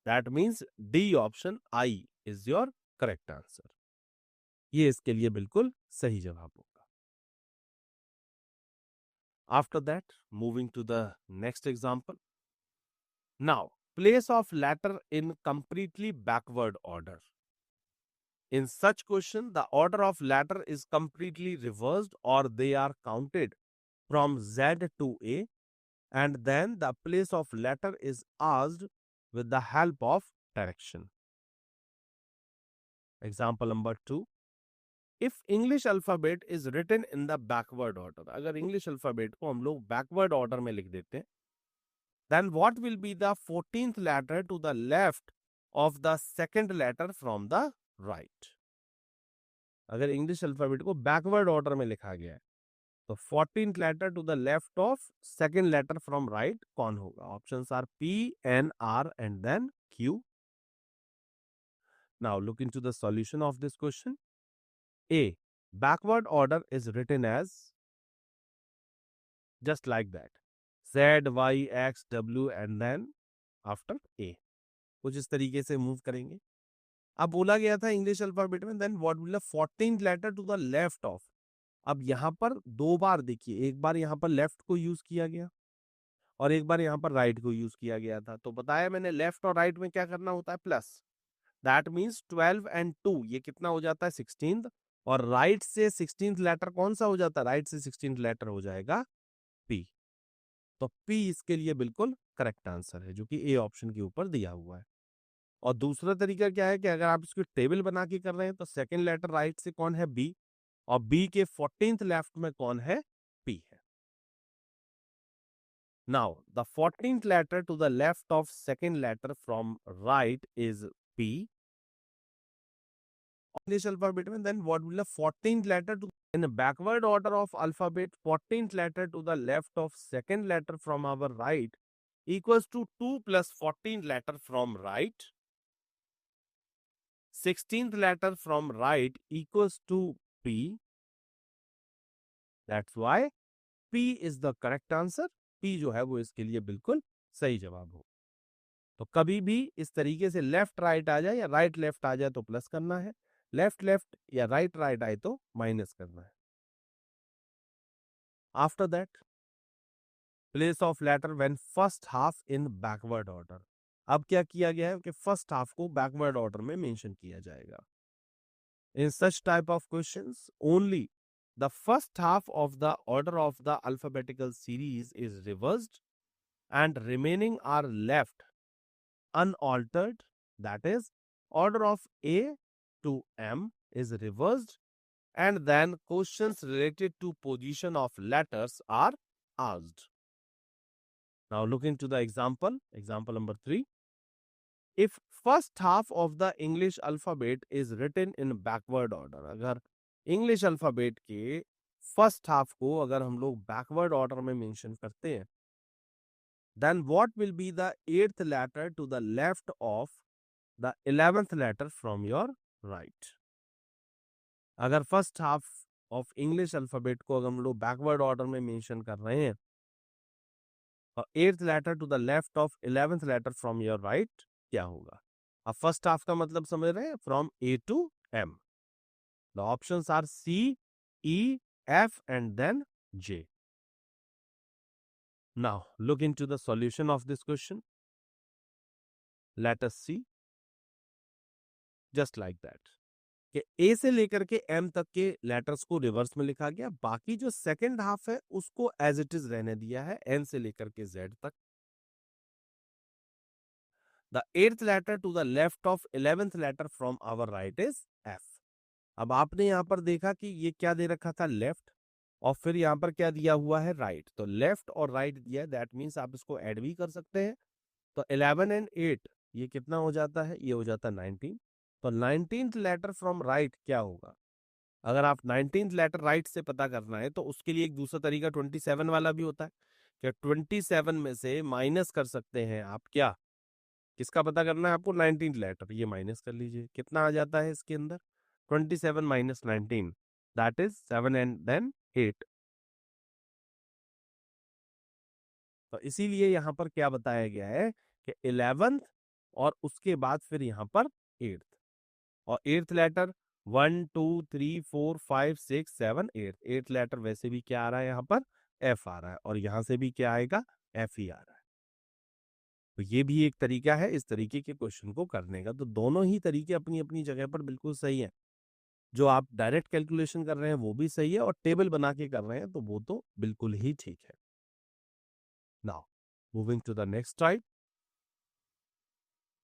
That means D option I is your correct answer. ये इसके लिए बिल्कुल सही जवाब होगा. After that, moving to the next example. Now, place of letter in completely backward order. In such question, the order of letter is completely reversed or they are counted from Z to A, and then the place of letter is asked with the help of direction. Example number 2. If English alphabet is written in the backward order, अगर English alphabet को हम लोग backward order में लिख देते हैं, then what will be the 14th letter to the left of the second letter from the right? अगर English alphabet को backward order में लिखा गया है, तो 14th letter to the left of second letter from right कौन होगा? Options are P, N, R and then Q. Now look into the solution of this question. A. Backward order is written as just like that. Z, Y, X, W and then after A. कुछ इस तरीके से move करेंगे. अब बोला गया था English alphabet में then what will the 14th letter to the left of. अब यहाँ पर दो बार देखिए, एक बार यहाँ पर लेफ्ट को यूज किया गया और एक बार यहाँ पर राइट को यूज किया गया था. तो बताया मैंने लेफ्ट और राइट में क्या करना होता है, प्लस. दैट मीन्स 12 and 2 ये कितना हो जाता है 16th, और राइट से 16th लेटर कौन सा हो जाता है, राइट से 16th लेटर हो जाएगा P. तो P इसके लिए बिल्कुल करेक्ट आंसर है जो कि ए ऑप्शन के ऊपर दिया हुआ है. और दूसरा तरीका क्या है कि अगर आप इसको टेबल बना के कर रहे हैं तो सेकंड लेटर राइट से कौन है, बी, और बी के 14th लेफ्ट में कौन है, पी है. Now the 14th letter to the left of second letter from right is P. English alphabet में then what will the 14th letter to in a backward order of alphabet, 14th letter to the left of second letter from our right equals to 2 plus 14th letter from right. 16th letter from right equals to P. That's why P is the correct answer. P जो है वो इसके लिए बिल्कुल सही जवाब हो. तो कभी भी इस तरीके से लेफ्ट राइट आ जाए या राइट लेफ्ट आ जाए तो प्लस करना है, लेफ्ट लेफ्ट या राइट राइट आए तो माइनस करना है. After that, place of letter when first half in backward order. अब क्या किया गया है कि फर्स्ट हाफ को बैकवर्ड ऑर्डर में मेंशन किया जाएगा. In such type of questions only the first half of the order of the alphabetical series is reversed and remaining are left unaltered, that is order of A to M is reversed, and then questions related to position of letters are asked. Now look into the example number 3. If first half of the English alphabet is written in backward order, अगर English alphabet के first half को अगर हम लोग backward order में mention करते हैं, then what will be the 8th letter to the left of the 11th letter from your right? अगर first half of English alphabet को अगर हम लोग बैकवर्ड ऑर्डर में मेंशन कर रहे हैं और 8th letter to the left of 11th letter from your right क्या होगा? अब फर्स्ट हाफ का मतलब समझ रहे हैं, from A to M. The options are C, E, F and then J. Now look into the solution of this question. Let us see. Just like that. कि ए से लेकर के एम तक के लेटर्स को रिवर्स में लिखा गया, बाकी जो सेकंड हाफ है उसको एज इट इज रहने दिया है एन से लेकर के जेड तक. The 8th letter to the left of 11th letter from our right is F. अब आपने यहां पर देखा कि ये क्या दे रखा था, लेफ्ट, और फिर यहां पर क्या दिया हुआ है, राइट. तो लेफ्ट और राइट दिया है, दैट मीन्स आप इसको ऐड भी कर सकते हैं. तो 11 and 8 ये कितना हो जाता है, ये हो जाता है 19. तो 19th लेटर फ्रॉम राइट क्या होगा? अगर आप 19th लेटर राइट से पता करना है तो उसके लिए एक दूसरा तरीका 27 वाला भी होता है कि 27 में से माइनस कर सकते हैं आप. क्या, किसका पता करना है आपको? 19th letter. ये माइनस कर लीजिए, कितना आ जाता है इसके अंदर, 27 minus 19, that is 7 and then 8. तो इसीलिए यहां पर क्या बताया गया है कि 11th और उसके बाद फिर यहां पर 8th, और 8th लेटर 1 2 3 4 5 6 7 8. 8th लेटर वैसे भी क्या आ रहा है यहाँ पर, एफ आ रहा है और यहां से भी क्या आएगा, एफ ही आ रहा है। तो ये भी एक तरीका है इस तरीके के क्वेश्चन को करने का। तो दोनों ही तरीके अपनी अपनी जगह पर बिल्कुल सही है। जो आप डायरेक्ट कैलकुलेशन कर रहे हैं वो भी सही है और टेबल बना के कर रहे हैं तो वो तो बिल्कुल ही ठीक है। Now moving to the next type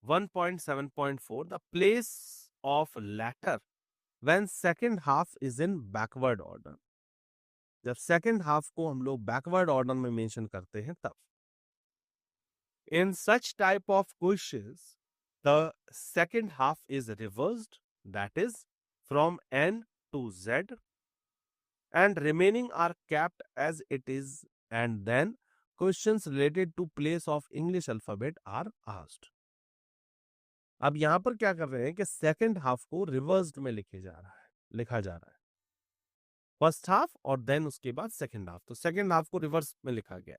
1.7.4 the place of letter when second half is in backward order. जब सेकंड हाफ को हम लोग बैकवर्ड ऑर्डर में मेंशन करते हैं तब। In such type of questions, the second half is reversed, that is, from N to Z, and remaining are kept as it is, and then questions related to place of English alphabet are asked. अब यहां पर क्या कर रहे हैं कि second half को reversed में लिखा जा रहा है फर्स्ट हाफ और देन उसके बाद सेकंड हाफ। तो सेकंड हाफ को रिवर्स में लिखा गया,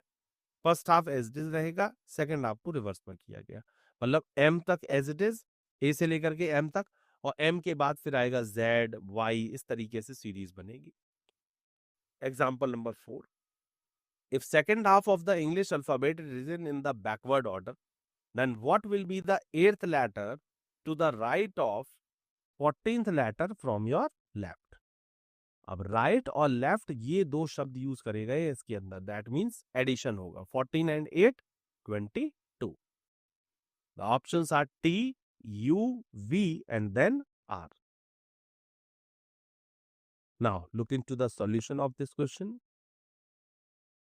first half as it is रहेगा, सेकंड हाफ को रिवर्स में किया गया। मतलब एम तक एज इट इज, ए से लेकर के एम तक, और एम के बाद फिर आएगा जेड वाई, इस तरीके से सीरीज बनेगी। Example number 4, if second half of the English alphabet is written in the backward order, then what will be the 8th letter to the right of 14th letter from your left? अब right और left ये दो शब्द use करे गए इसके अंदर, that means addition होगा। 14 and 8 22। The options are T, U, V and then R. Now look into the solution of this question.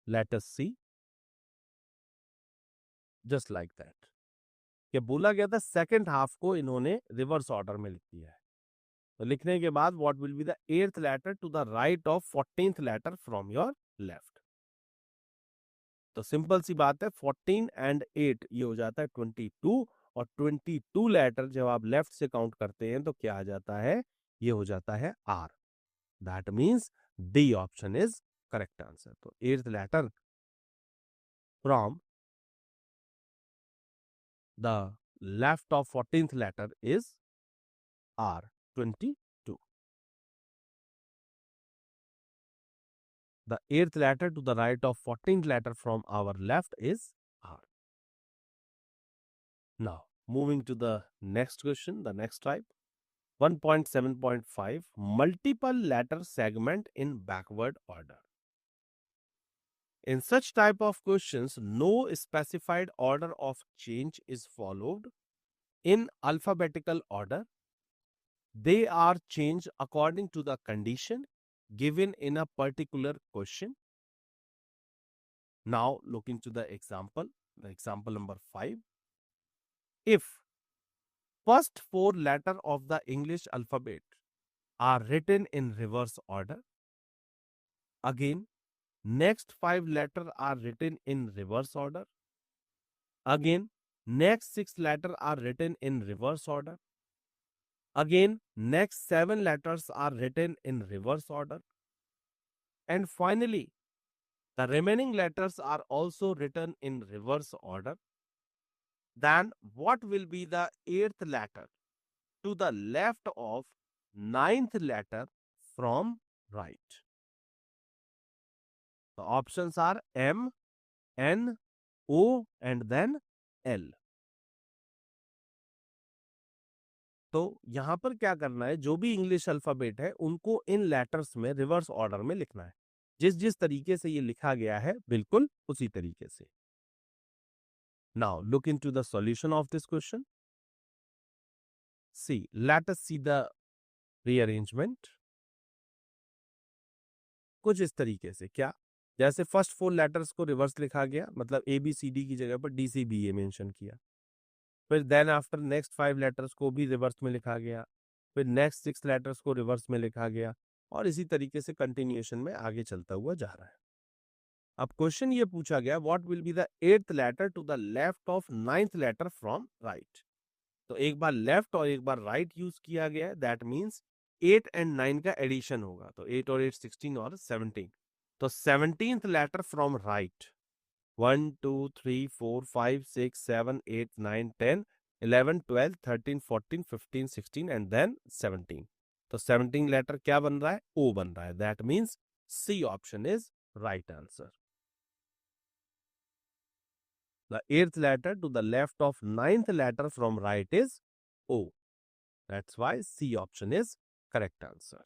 Let us see. Just like that. कि बोला गया था सेकंड हाफ को इन्होंने रिवर्स ऑर्डर में लिख दिया है। तो लिखने के बाद what will be the 8th letter to the right of 14th letter from your left. तो सिंपल सी बात है, 14 and 8 ये हो जाता है 22, और 22 लेटर जब आप लेफ्ट से काउंट करते हैं तो क्या आ जाता है, ये हो जाता है R. That means D option is correct answer. तो 8th letter from the left of 14th letter is R 22। The 8th letter to the right of 14th letter from our left is R. Now, moving to the next question, the next type. 1.7.5 multiple letter segment in backward order. In such type of questions, no specified order of change is followed in alphabetical order. They are changed according to the condition given in a particular question. Now look into the example number 5. If first 4 letters of the English alphabet are written in reverse order, again next 5 letters are written in reverse order, again next 6 letters are written in reverse order, again next 7 letters are written in reverse order, and finally the remaining letters are also written in reverse order, then what will be the 8th letter to the left of 9th letter from right? The options are M, N, O and then L. तो यहां पर क्या करना है, जो भी English alphabet है उनको इन लेटर्स में रिवर्स ऑर्डर में लिखना है। जिस जिस तरीके से ये लिखा गया है बिल्कुल उसी तरीके से। Now look into the solution of this question. See, let us see the rearrangement. कुछ इस तरीके से, क्या जैसे फर्स्ट 4 लेटर्स को रिवर्स लिखा गया, मतलब ए बी सी डी की जगह पर डी सी बी ए मेंशन किया। फिर देन आफ्टर नेक्स्ट 5 लेटर्स को भी रिवर्स में लिखा गया, फिर नेक्स्ट 6 लेटर्स को रिवर्स में लिखा गया, और इसी तरीके से कंटिन्यूएशन में आगे चलता हुआ जा रहा है। अब क्वेश्चन ये पूछा गया, what will be the 8th letter to the left of 9th letter from right. तो एक बार लेफ्ट और एक बार राइट यूज किया गया है, दैट मीन्स 8 and 9 का एडिशन होगा। तो 8 और 8 16 और 17। तो 17th letter from right, 1 2 3 4 5 6 7 8 9 10 11 12 13 14 15 16 and then 17। तो 17 लेटर क्या बन रहा है, ओ बन रहा है। That means C option is Right answer. The eighth letter to the left of ninth letter from right is O. That's why C option is correct answer.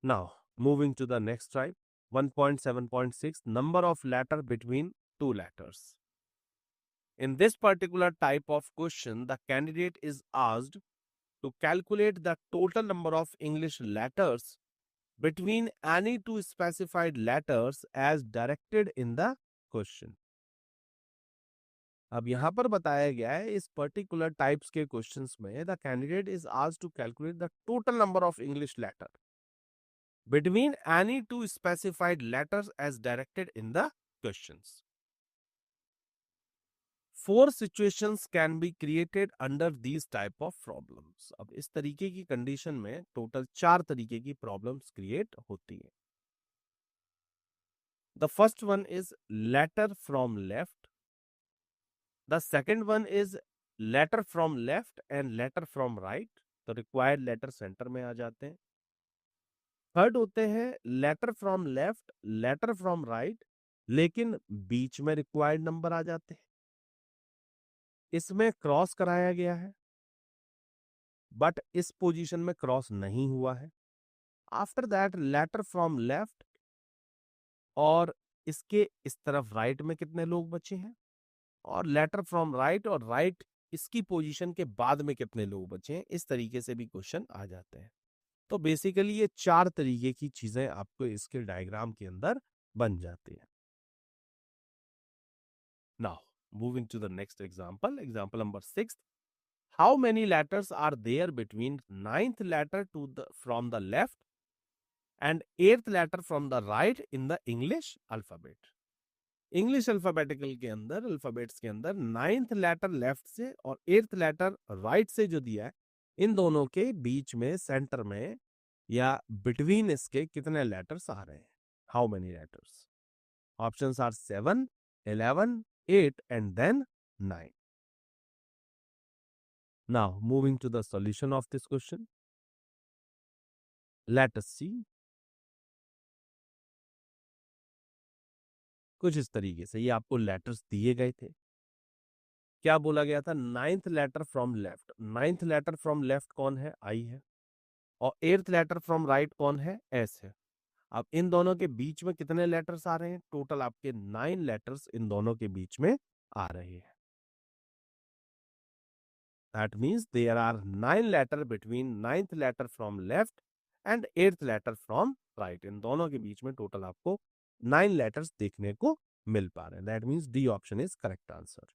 Now, moving to the next type, 1.7.6, number of letter between two letters. In this particular type of question, the candidate is asked to calculate the total number of English letters between any two specified letters as directed in the question. अब यहां पर बताया गया है इस particular types के questions में the candidate is asked to calculate the total number of English letter between any two specified letters as directed in the questions. Four situations can be created under these type of problems. अब इस तरीके की condition में total 4 तरीके की problems create होती है. The first one is letter from left. The second one is letter from left and letter from right. तो रिक्वायर्ड लेटर सेंटर में आ जाते हैं. थर्ड होते हैं letter from left, letter from right, लेकिन बीच में रिक्वायर्ड नंबर आ जाते हैं. इसमें क्रॉस कराया गया है बट इस पोजीशन में क्रॉस नहीं हुआ है. After that letter from left और इसके इस तरफ राइट में कितने लोग बचे हैं, और लेटर फ्रॉम राइट और राइट इसकी पोजीशन के बाद में कितने लोग बचे हैं. इस तरीके से भी क्वेश्चन आ जाते हैं. तो बेसिकली ये 4 तरीके की चीजें आपको इसके डायग्राम के अंदर बन जाती है. Now moving to the next example, example number 6. How many letters are there between ninth letter to the from the left and eighth letter from the right in the English alphabet. English alphabetical के अंदर, alphabets के अंदर ninth letter left से और eighth letter right से जो दिया है, इन दोनों के बीच में, सेंटर में या बिटवीन इसके कितने लेटर्स आ रहे हैं. How many letters. Options are 7, 11, 8 and then 9. Now moving to the solution of this question. Let us see. कुछ इस तरीके से ये आपको लेटर्स दिए गए थे. क्या बोला गया था, ninth letter from left. Ninth letter from left कौन है, आई है, और एट्थ लेटर फ्रॉम राइट कौन है, एस है. अब इन दोनों के बीच में कितने लेटर्स आ रहे हैं, टोटल आपके 9 लेटर्स इन दोनों के बीच में आ रहे हैं. That means there are 9 letters between 9th letter from left and 8th letter from right. इन दोनों के बीच में टोटल आपको 9 letters देखने को मिल पा रहे हैं. That means D option is correct answer.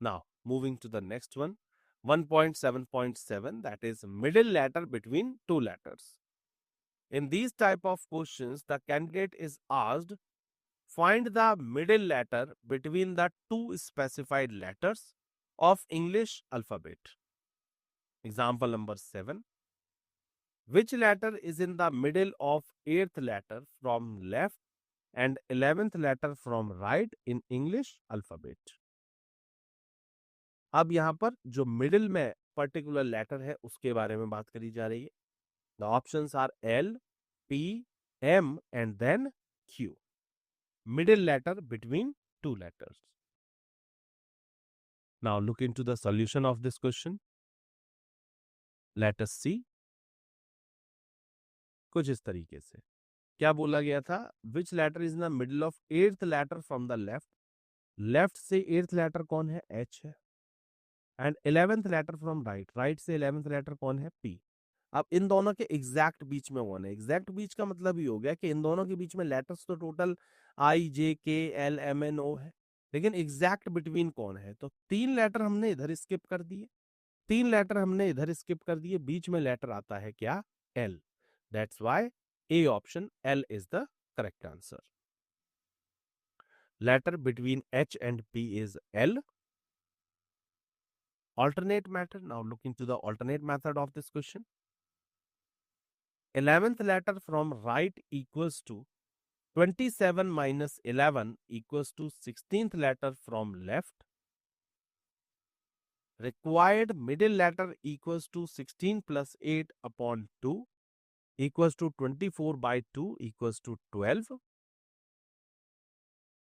Now moving to the next one, 1.7.7, that is middle letter between two letters. In these type of questions, the candidate is asked find the middle letter between the two specified letters of English alphabet. Example number 7. Which letter is in the middle of 8th letter from left and 11th letter from right in English alphabet? अब यहां पर जो middle में particular letter है उसके बारे में बात करी जा रही है. The options are L, P, M and then Q. Middle letter between two letters. Now look into the solution of this question. Let us see. कुछ इस तरीके से क्या बोला गया था, which letter is in the middle of 8th letter from the left. Left से 8th letter कौन है, H है, and 11th letter from right. Right से 11th लेटर कौन है, P. अब इन दोनों के एग्जैक्ट बीच में वन है. एग्जैक्ट बीच का मतलब ये हो गया कि इन दोनों के बीच में लेटर्स तो टोटल IJKLMNO है, लेकिन एग्जैक्ट बिटवीन कौन है. तो 3 लेटर हमने इधर स्किप कर दिए, 3 लेटर हमने इधर स्किप कर दिए, बीच में लेटर आता है क्या, L. That's why A option L is the correct answer. Letter between H and P is L. Alternate method. Now look into the alternate method of this question. 11th letter from right equals to 27 minus 11 equals to 16th letter from left. Required middle letter equals to 16 plus 8 upon 2. equals to 24 by 2 equals to 12.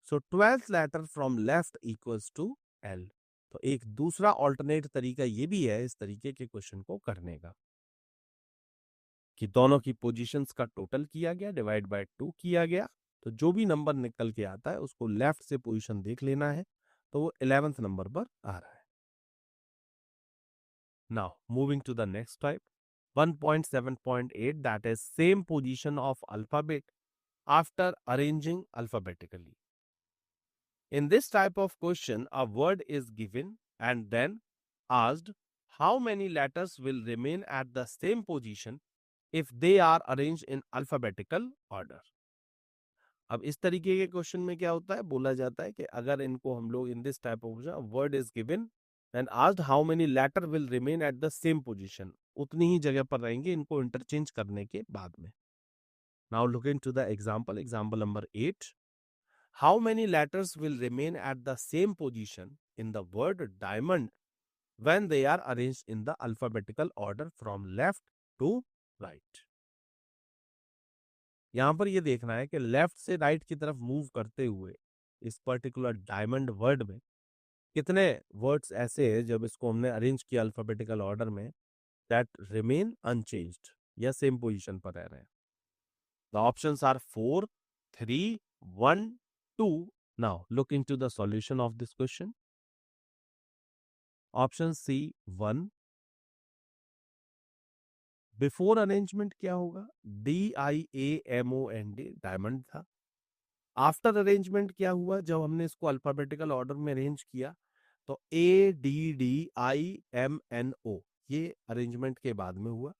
So 12th letter from left equals to L. तो एक दूसरा alternate तरीका ये भी है इस तरीके के क्वेश्चन को करने का कि दोनों की पोजीशंस का टोटल किया गया डिवाइड बाय 2 किया गया, तो जो भी नंबर निकल के आता है उसको लेफ्ट से पोजीशन देख लेना है, तो वो 11th नंबर पर आ रहा है। Now moving to the next type, 1.7.8, that is same position of alphabet after arranging alphabetically. In this type of question, a word is given and then asked how many letters will remain at the same position if they are arranged in alphabetical order. अब इस तरीके के question में क्या होता है, बोला जाता है कि अगर इनको हम लोग in this type of word is given and asked how many letter will remain at the same position, उतनी ही जगह पर रहेंगे इनको इंटरचेंज करने के बाद में। Now look into the example number 8, how many letters will remain at the same position in the word diamond when they are arranged in the alphabetical order from left to right. यहां पर ये देखना है कि left से right की तरफ move करते हुए इस पर्टिकुलर डायमंड वर्ड में कितने वर्ड्स ऐसे हैं जब इसको हमने अरेंज किया अल्फाबेटिकल ऑर्डर में दैट रिमेन अनचेंज्ड या सेम पोजीशन पर रह रहे हैं। The options are 4, 3, 1, 2। Now look into the solution of this question. Option C 1, before arrangement क्या होगा, DIAMOND डायमंड था। आफ्टर अरेंजमेंट क्या हुआ, जब हमने इसको अल्फाबेटिकल ऑर्डर में अरेंज किया तो ADDIMNO ये अरेंजमेंट के बाद में हुआ।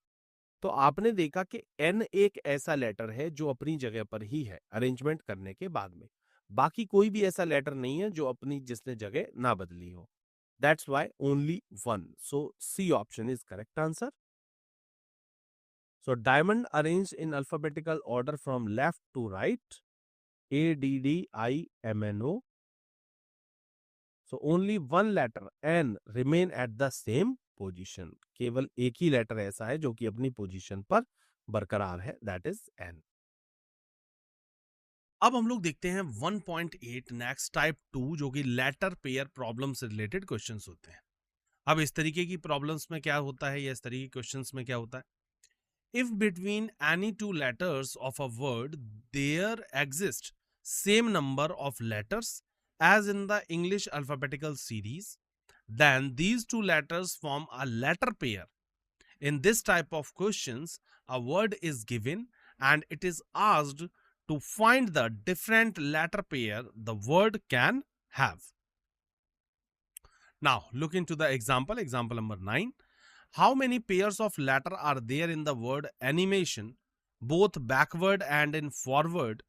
तो आपने देखा कि N एक ऐसा लेटर है जो अपनी जगह पर ही है अरेंजमेंट करने के बाद में, बाकी कोई भी ऐसा लेटर नहीं है जो अपनी जिसने जगह ना बदली हो। That's why only 1, so C option is correct answer. So diamond arranged in alphabetical order from left to right, ADDIMNO. So only one letter N remain at the same position. केवल एक ही लेटर ऐसा है जो कि अपनी position पर बरकरार है, that is N. अब हम लोग देखते हैं 1.8 नेक्स्ट टाइप 2 जो कि लेटर पेयर प्रॉब्लम से रिलेटेड क्वेश्चंस होते हैं। अब इस तरीके की प्रॉब्लम्स में क्या होता है या इस तरीके के क्वेश्चंस में क्या होता है, if between any two letters of a word there exist same number of letters as in the English alphabetical series, then these two letters form a letter pair. In this type of questions, a word is given and it is asked to find the different letter pair the word can have. Now look into the example number 9. How many pairs of letter are there in the word animation, both backward and in forward,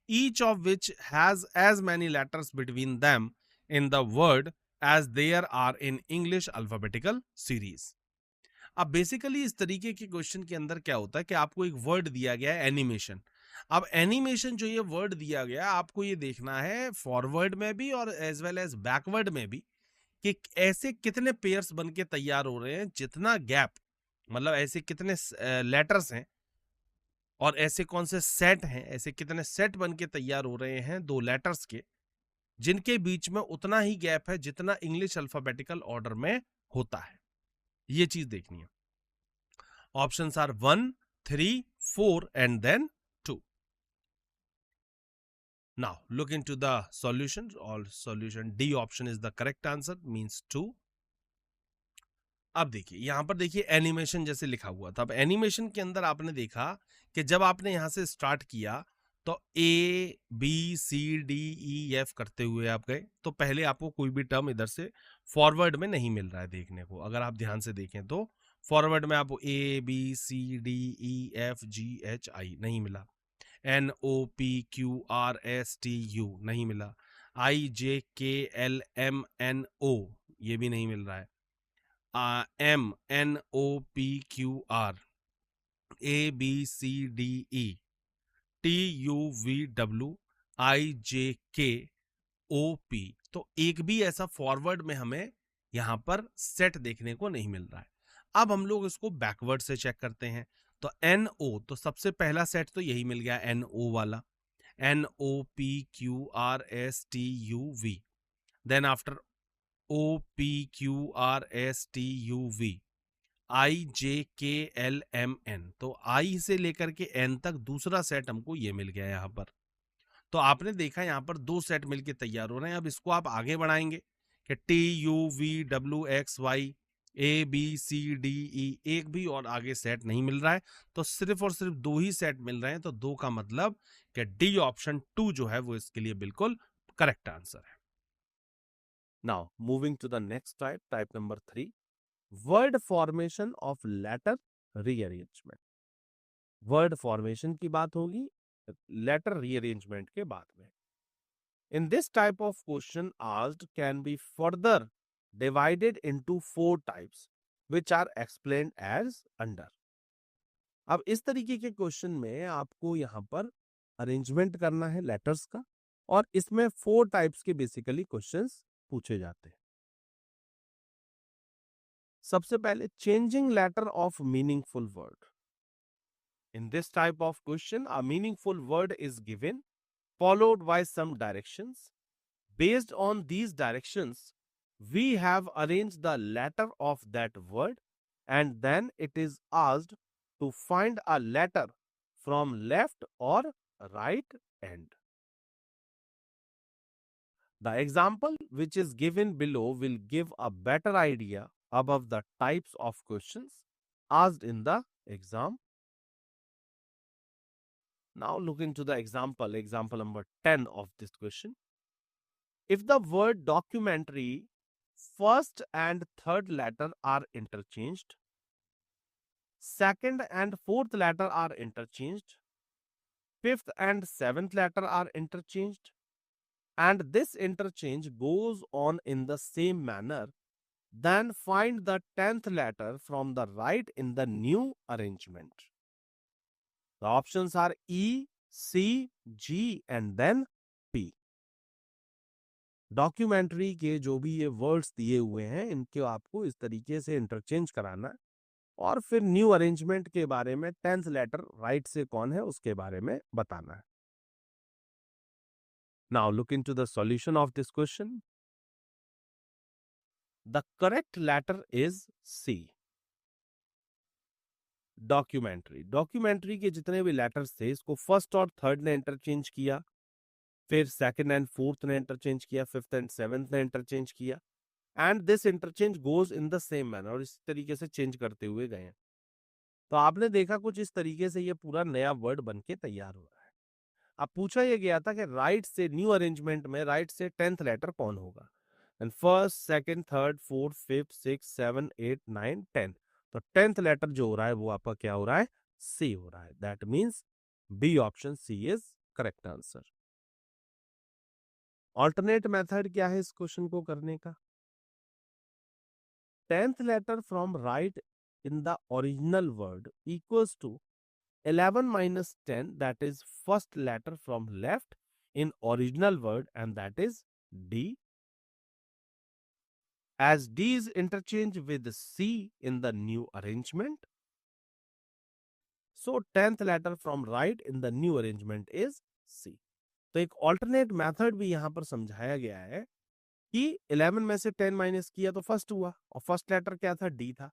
each of which has as many letters between them in the word as there are in English alphabetical series? अब basically इस तरीके के question के अंदर क्या होता है कि आपको एक वर्ड दिया गया है एनिमेशन। अब एनिमेशन जो ये वर्ड दिया गया है आपको ये देखना है फॉरवर्ड में भी और एज वेल एज बैकवर्ड में भी कि ऐसे कितने पेयर्स बन के तैयार हो रहे हैं, जितना गैप मतलब ऐसे कितने लेटर्स हैं और ऐसे कौन से सेट हैं, ऐसे कितने सेट बन के तैयार हो रहे हैं दो लेटर्स के, जिनके बीच में उतना ही गैप है जितना इंग्लिश अल्फाबेटिकल ऑर्डर में होता है। ये चीज देखनी है। Options are 1, 3, 4 and then 2। Now look into the solution. All solution D option is the correct answer, means 2. अब देखिए यहां पर देखिए एनिमेशन जैसे लिखा हुआ था। अब एनिमेशन के अंदर आपने देखा कि जब आपने यहां से स्टार्ट किया तो ABCDEF करते हुए आप गए, तो पहले आपको कोई भी टर्म इधर से फॉरवर्ड में नहीं मिल रहा है देखने को। अगर आप ध्यान से देखें तो फॉरवर्ड में आपको ABCDEFGHI नहीं मिला, NOPQRSTU नहीं मिला, IJKLMNO ये भी नहीं मिल रहा है, MNOPQR ABCDE TUVWIJKOP, तो एक भी ऐसा फॉरवर्ड में हमें यहां पर सेट देखने को नहीं मिल रहा है। अब हम लोग इसको बैकवर्ड से चेक करते हैं। तो NO, तो सबसे पहला सेट तो यही मिल गया, NO वाला, NOPQRSTUV, then after OPQRSTUV IJKLMN, तो I से लेकर के N तक दूसरा सेट हमको ये मिल गया यहाँ पर। तो आपने देखा यहाँ पर दो सेट मिलके तैयार हो रहे हैं। अब इसको आप आगे बढ़ाएंगे कि TUVWXY ABCDE, एक भी और आगे सेट नहीं मिल रहा है, तो सिर्फ और सिर्फ दो ही सेट मिल रहे हैं। तो दो का मतलब कि डी ऑप्शन 2 जो है वो इसके लिए बिल्कुल करेक्ट आंसर है। Now moving to the next type, type number 3, word formation of letter rearrangement. Word formation की बात होगी लेटर रीअरेंजमेंट के बाद में। In this type of question, asked can be further divided into 4 types, which are explained as under. अब इस तरीके के क्वेश्चन में आपको यहाँ पर अरेंजमेंट करना है लेटर्स का, और इसमें 4 टाइप्स के बेसिकली क्वेश्चंस पूछे जाते हैं। सबसे पहले changing letter of meaningful word. In this type of question a meaningful word is given followed by some directions. Based on these directions, we have arranged the letter of that word, and then it is asked to find a letter from left or right end. The example which is given below will give a better idea about the types of questions asked in the exam. Now look into the example number 10 of this question. If the word documentary first and third letter are interchanged, second and fourth letter are interchanged, fifth and seventh letter are interchanged, and this interchange goes on in the same manner, then find the 10th letter from the right in the new arrangement. The options are E, C, G and then P. Documentary के जो भी ये words दिए हुए हैं इनके आपको इस तरीके से इंटरचेंज कराना है, और फिर न्यू अरेंजमेंट के बारे में 10th लेटर राइट से कौन है उसके बारे में बताना है। Now look into the solution of this question. The correct letter is C, documentary. Documentary के जितने भी लेटर्स थे इसको फर्स्ट और थर्ड ने इंटरचेंज किया, फिर सेकंड एंड फोर्थ ने इंटरचेंज किया, फिफ्थ एंड सेवेंथ ने इंटरचेंज किया, and this interchange goes in the same manner, और इस तरीके से चेंज करते हुए गए हैं। तो आपने देखा कुछ इस तरीके से ये पूरा नया वर्ड बन के तैयार हो रहा है। अब पूछा यह गया था कि राइट से न्यू अरेंजमेंट में राइट से 10th लेटर कौन होगा, and first, second, third, fourth, fifth, six, 7, 8, 9, 10। तो 10th लेटर जो हो रहा है वो आपका क्या हो रहा है, सी हो रहा है। That means B option C is correct answer. Alternate method क्या है इस क्वेश्चन को करने का? 10th letter from right in the original word equals to 11 minus 10, that is first letter from left in original word, and that is D. As D is interchanged with C in the new arrangement, so 10th letter from right in the new arrangement is C. तो एक alternate method भी यहाँ पर समझाया गया है कि 11 में से 10 माइनस किया तो फर्स्ट हुआ, और फर्स्ट लेटर क्या था, डी था,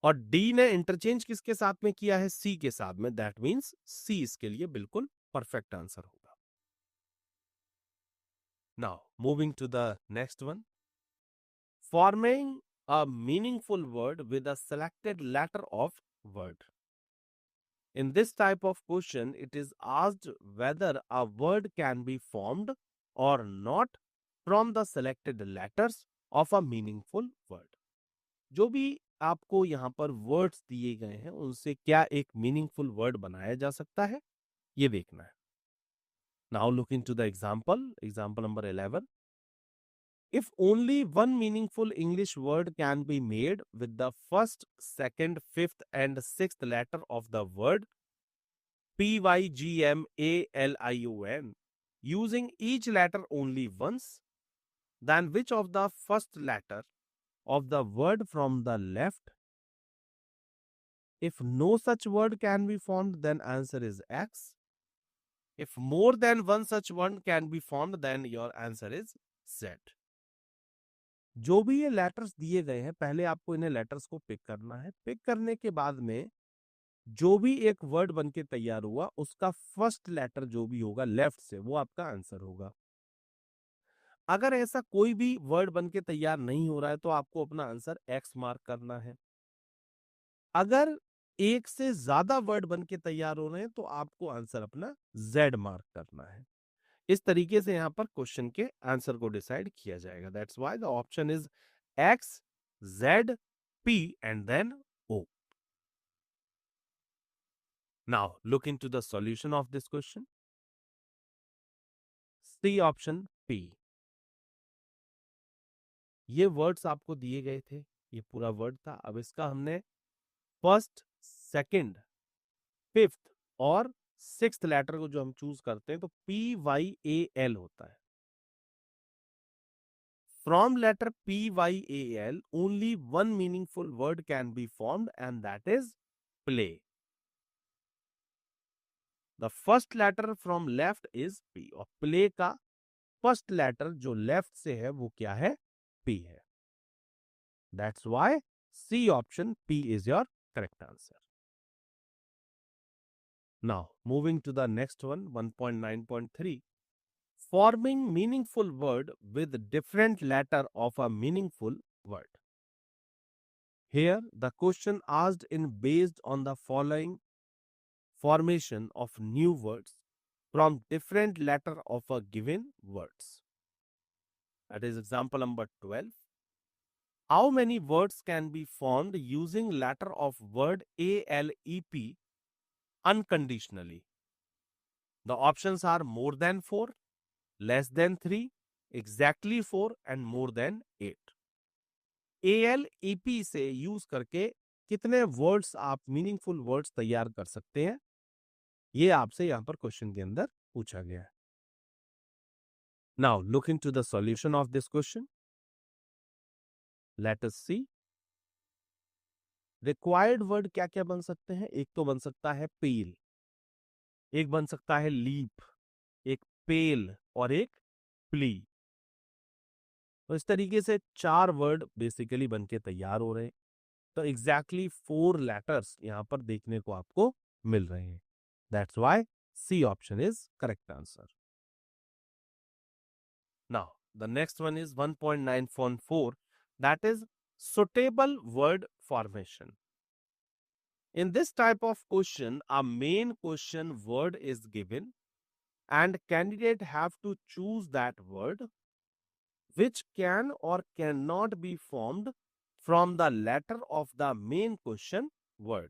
और डी ने इंटरचेंज किसके साथ में किया है, सी के साथ में। दैट मींस सी इसके लिए बिल्कुल परफेक्ट आंसर होगा। Now moving to the next one, forming a meaningful word with a selected letter of word. In this type of question, it is asked whether a word can be formed or not from the selected letters of a meaningful word. जो भी आपको यहाँ पर words दिए गए हैं उनसे क्या एक मीनिंगफुल वर्ड बनाया जा सकता है, ये देखना है। Now look into the example number 11। If only one meaningful English word can be made with the first, second, fifth and sixth letter of the word PYGMALION using each letter only once, then which of the first letter of the word from the left If no such word can be formed, then answer is X. If more than one such word can be formed, then your answer is Z. जो भी ये letters दिए गए हैं, पहले आपको इन्हें letters को पिक करना है। पिक करने के बाद में जो भी एक वर्ड बन के तैयार हुआ, उसका फर्स्ट लेटर जो भी होगा लेफ्ट से, वो आपका आंसर होगा। अगर ऐसा कोई भी वर्ड बन के तैयार नहीं हो रहा है, तो आपको अपना आंसर एक्स मार्क करना है। अगर एक से ज्यादा वर्ड बन के तैयार हो रहे हैं, तो आपको आंसर अपना जेड मार्क करना है। इस तरीके से यहां पर क्वेश्चन के आंसर को डिसाइड किया जाएगा। That's why the option is X, Z, P and then O. Now look into the solution of this question. C option P. ये वर्ड्स आपको दिए गए थे, ये पूरा वर्ड था। अब इसका हमने फर्स्ट, सेकंड, फिफ्थ और सिक्स्थ लेटर को जो हम चूज करते हैं, तो PYAL होता है। From letter PYAL, only one meaningful word can be formed, and that is play. The first letter from left is P, और play का फर्स्ट लेटर जो लेफ्ट से है वो क्या है? P है। That's why C option P is your correct answer. Now moving to the next one, 1.9.3. Forming meaningful word with different letter of a meaningful word. Here the question asked in based on the following formation of new words from different letter of a given words. That is example number 12. How many words can be formed using letter of word ALEP unconditionally? The options are more than 4, less than 3, exactly 4 and more than 8. ALEP से use करके कितने words आप meaningful words तैयार कर सकते हैं, ये आपसे यहां पर क्वेश्चन के अंदर पूछा गया है। Now look into the solution of this question. Let us see. Required word क्या क्या बन सकते हैं? एक तो बन सकता है पेल, एक बन सकता है लीप, एक पेल और एक प्ली। तो इस तरीके से 4 वर्ड बेसिकली बन के तैयार हो रहे हैं। तो एग्जैक्टली 4 लेटर्स यहां पर देखने को आपको मिल रहे हैं। That's why C option is correct answer. Now, the next one is 1.9.4, that is suitable word formation. In this type of question, a main question word is given and candidate have to choose that word which can or cannot be formed from the letter of the main question word.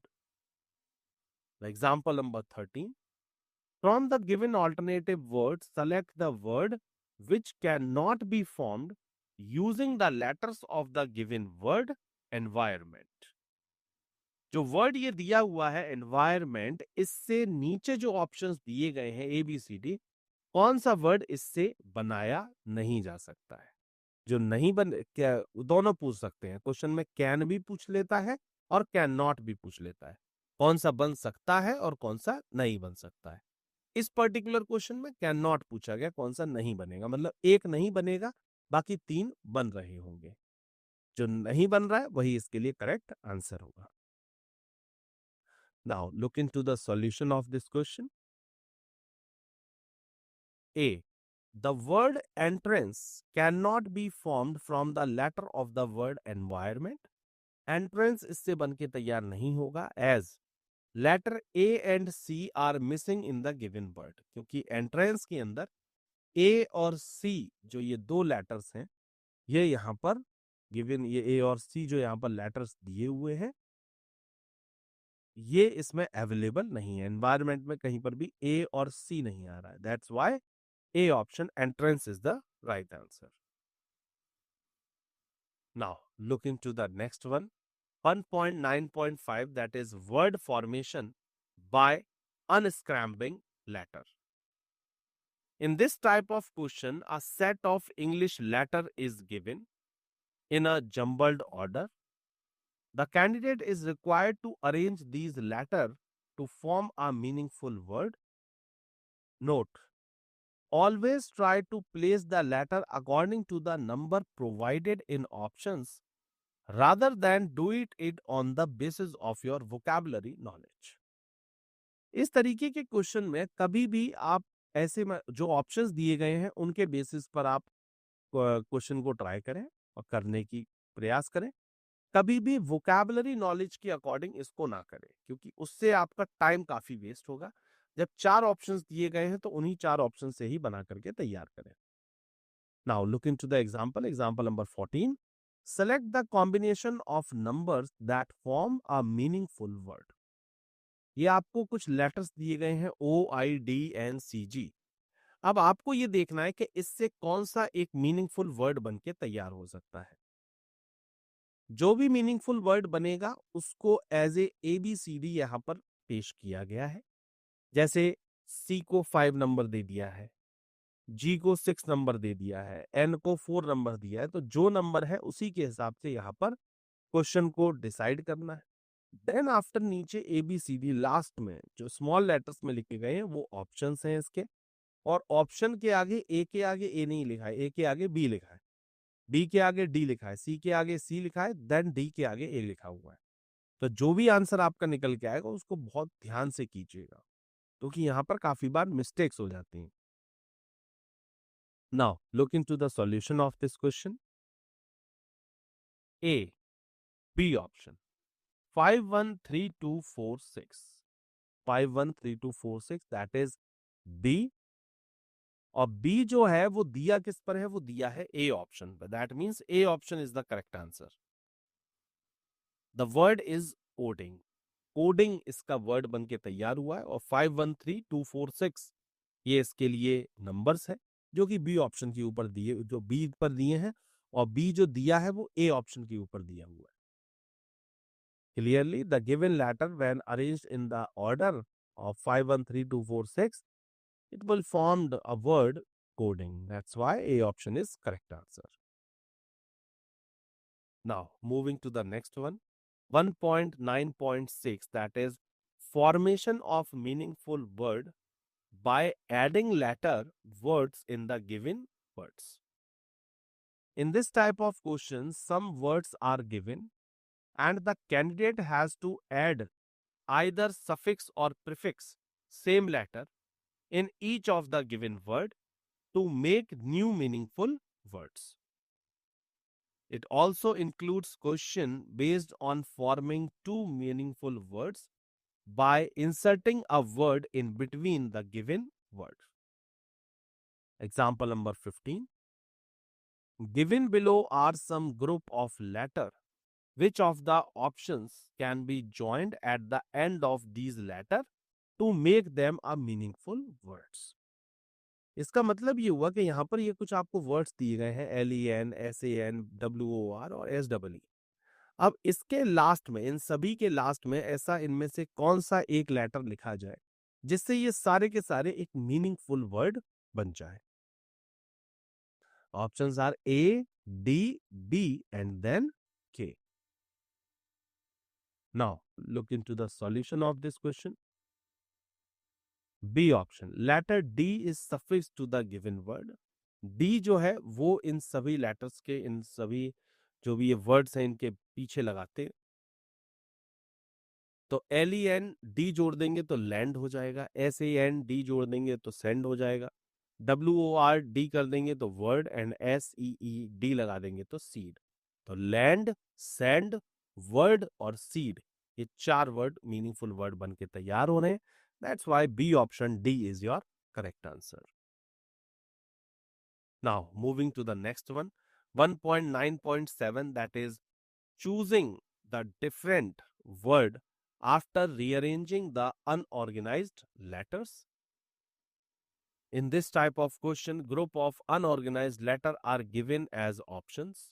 The example number 13. From the given alternative word, select the word which cannot be formed using the letters of the given word environment. जो word ये दिया हुआ है environment, इससे नीचे जो options दिए गए हैं ABCD, कौन सा वर्ड इससे बनाया नहीं जा सकता है? जो नहीं बन क्या, दोनों पूछ सकते हैं क्वेश्चन में, कैन भी पूछ लेता है और कैन नॉट भी पूछ लेता है। कौन सा बन सकता है और कौन सा नहीं बन सकता है। इस पर्टिकुलर क्वेश्चन में कैन नॉट पूछा गया, कौन सा नहीं बनेगा, मतलब एक नहीं बनेगा, बाकी 3 बन रहे होंगे। जो नहीं बन रहा है वही इसके लिए करेक्ट आंसर होगा। Now look into the solution of this question. A. The word entrance cannot be formed from the letter of the word environment. Entrance इससे बन के तैयार नहीं होगा, as letter A and C are missing in the given word. क्योंकि entrance के अंदर A और C जो ये 2 लेटर्स हैं, ये यहाँ पर गिवन, ये A और C जो यहाँ पर लेटर्स दिए हुए हैं, ये इसमें अवेलेबल नहीं है। एनवायरमेंट में कहीं पर भी A और C नहीं आ रहा है। That's why A option entrance is the right answer. Now look into the next one, 1.9.5, that is word formation by unscrambling letter. In this type of question, a set of English letter is given in a jumbled order The candidate is required to arrange these letters to form a meaningful word. Note, always try to place the letter according to the number provided in options rather than do it on the basis of your vocabulary knowledge. इस तरीके के question में कभी भी आप ऐसे जो options दिए गए हैं उनके बेसिस पर आप क्वेश्चन को ट्राई करें और करने की प्रयास करें। कभी भी वोकैबुलरी नॉलेज के अकॉर्डिंग इसको ना करें क्योंकि उससे आपका टाइम काफी वेस्ट होगा। जब 4 ऑप्शंस दिए गए हैं तो उन्हीं 4 ऑप्शन से ही बना करके तैयार करें। Now look into the example number 14। Select the combination of numbers that form a meaningful word. ये आपको कुछ लेटर्स दिए गए हैं OIDNCG। अब आपको ये देखना है कि इससे कौन सा एक मीनिंगफुल वर्ड बन के तैयार हो सकता है। जो भी मीनिंगफुल वर्ड बनेगा उसको एज ए ABCD यहां पर पेश किया गया है। जैसे C को 5 नंबर दे दिया है, G को 6 नंबर दे दिया है, N को 4 नंबर दिया है, तो जो नंबर है उसी के हिसाब से यहां पर क्वेश्चन को डिसाइड करना है। देन आफ्टर नीचे ABCD लास्ट में जो स्मॉल लेटर्स में लिखे गए हैं वो ऑप्शंस हैं इसके, और ऑप्शन के आगे A के आगे A नहीं लिखा है, A के आगे B लिखा है, B के आगे D लिखा है, C के आगे C लिखा है, देन D के आगे A लिखा हुआ है। तो जो भी आंसर आपका निकल के आएगा उसको बहुत ध्यान से कीजिएगा क्योंकि यहां पर काफी बार मिस्टेक्स हो जाती हैं। Now look into the solution of this question. A, B option 513246, 513246 that is B। और B जो है वो दिया किस पर है, वो दिया है A ऑप्शन पर, that means A option is the correct answer. The word is coding, coding इसका वर्ड बन के तैयार हुआ है और 513246 ये इसके लिए नंबर्स है जो कि बी ऑप्शन के ऊपर दिए, जो बी पर दिए हैं, और बी जो दिया है वो ए ऑप्शन के ऊपर दिया हुआ है। Clearly the given letter when arranged in the order of 513246 it will form a word coding. That's why A option is correct answer. Now moving to the next one, 1.9.6, that is formation of meaningful word by adding letter words in the given words. In this type of questions, some words are given and the candidate has to add either suffix or prefix, same letter, in each of the given word to make new meaningful words. It also includes question based on forming two meaningful words by inserting a word in between the given word. Example number 15. Given below are some group of letter. Which of the options can be joined at the end of these letter to make them a meaningful words? इसका मतलब ये हुआ कि यहाँ पर ये कुछ आपको वर्ड्स दिए गए हैं LEN, SAN, WOR और SEE। अब इसके लास्ट में, इन सभी के लास्ट में ऐसा इनमें से कौन सा एक लेटर लिखा जाए जिससे ये सारे के सारे एक मीनिंगफुल वर्ड बन जाए। Options are A, D, B and then K. Now look into the solution of this question. B option, letter D is suffixed to the given word. D जो है वो इन सभी लेटर्स के, इन सभी जो भी ये वर्ड्स हैं इनके पीछे लगाते हैं। तो LEN D जोड़ देंगे तो लैंड हो जाएगा, SAN D जोड़ देंगे तो सेंड हो जाएगा, WOR D कर देंगे तो वर्ड, एंड SEE D लगा देंगे तो सीड। तो लैंड, सेंड, वर्ड और सीड, ये 4 वर्ड मीनिंगफुल वर्ड बन के तैयार हो रहे हैं। That's why B option D is your correct answer. Now moving to the next one, 1.9.7, that is choosing the different word after rearranging the unorganized letters. In this type of question, group of unorganized letter are given as options.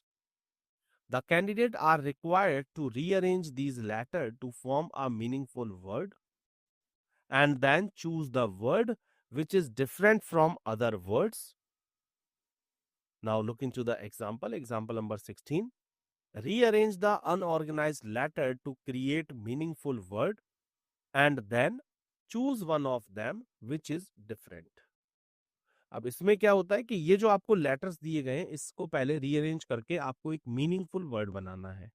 The candidate are required to rearrange these letters to form a meaningful word and then choose the word which is different from other words. Now look into the example number 16. rearrange the unorganized letter to create meaningful word and then choose one of them which is different. अब इसमें क्या होता है कि ये जो आपको letters दिए गए हैं इसको पहले रीअरेंज करके आपको एक मीनिंगफुल वर्ड बनाना है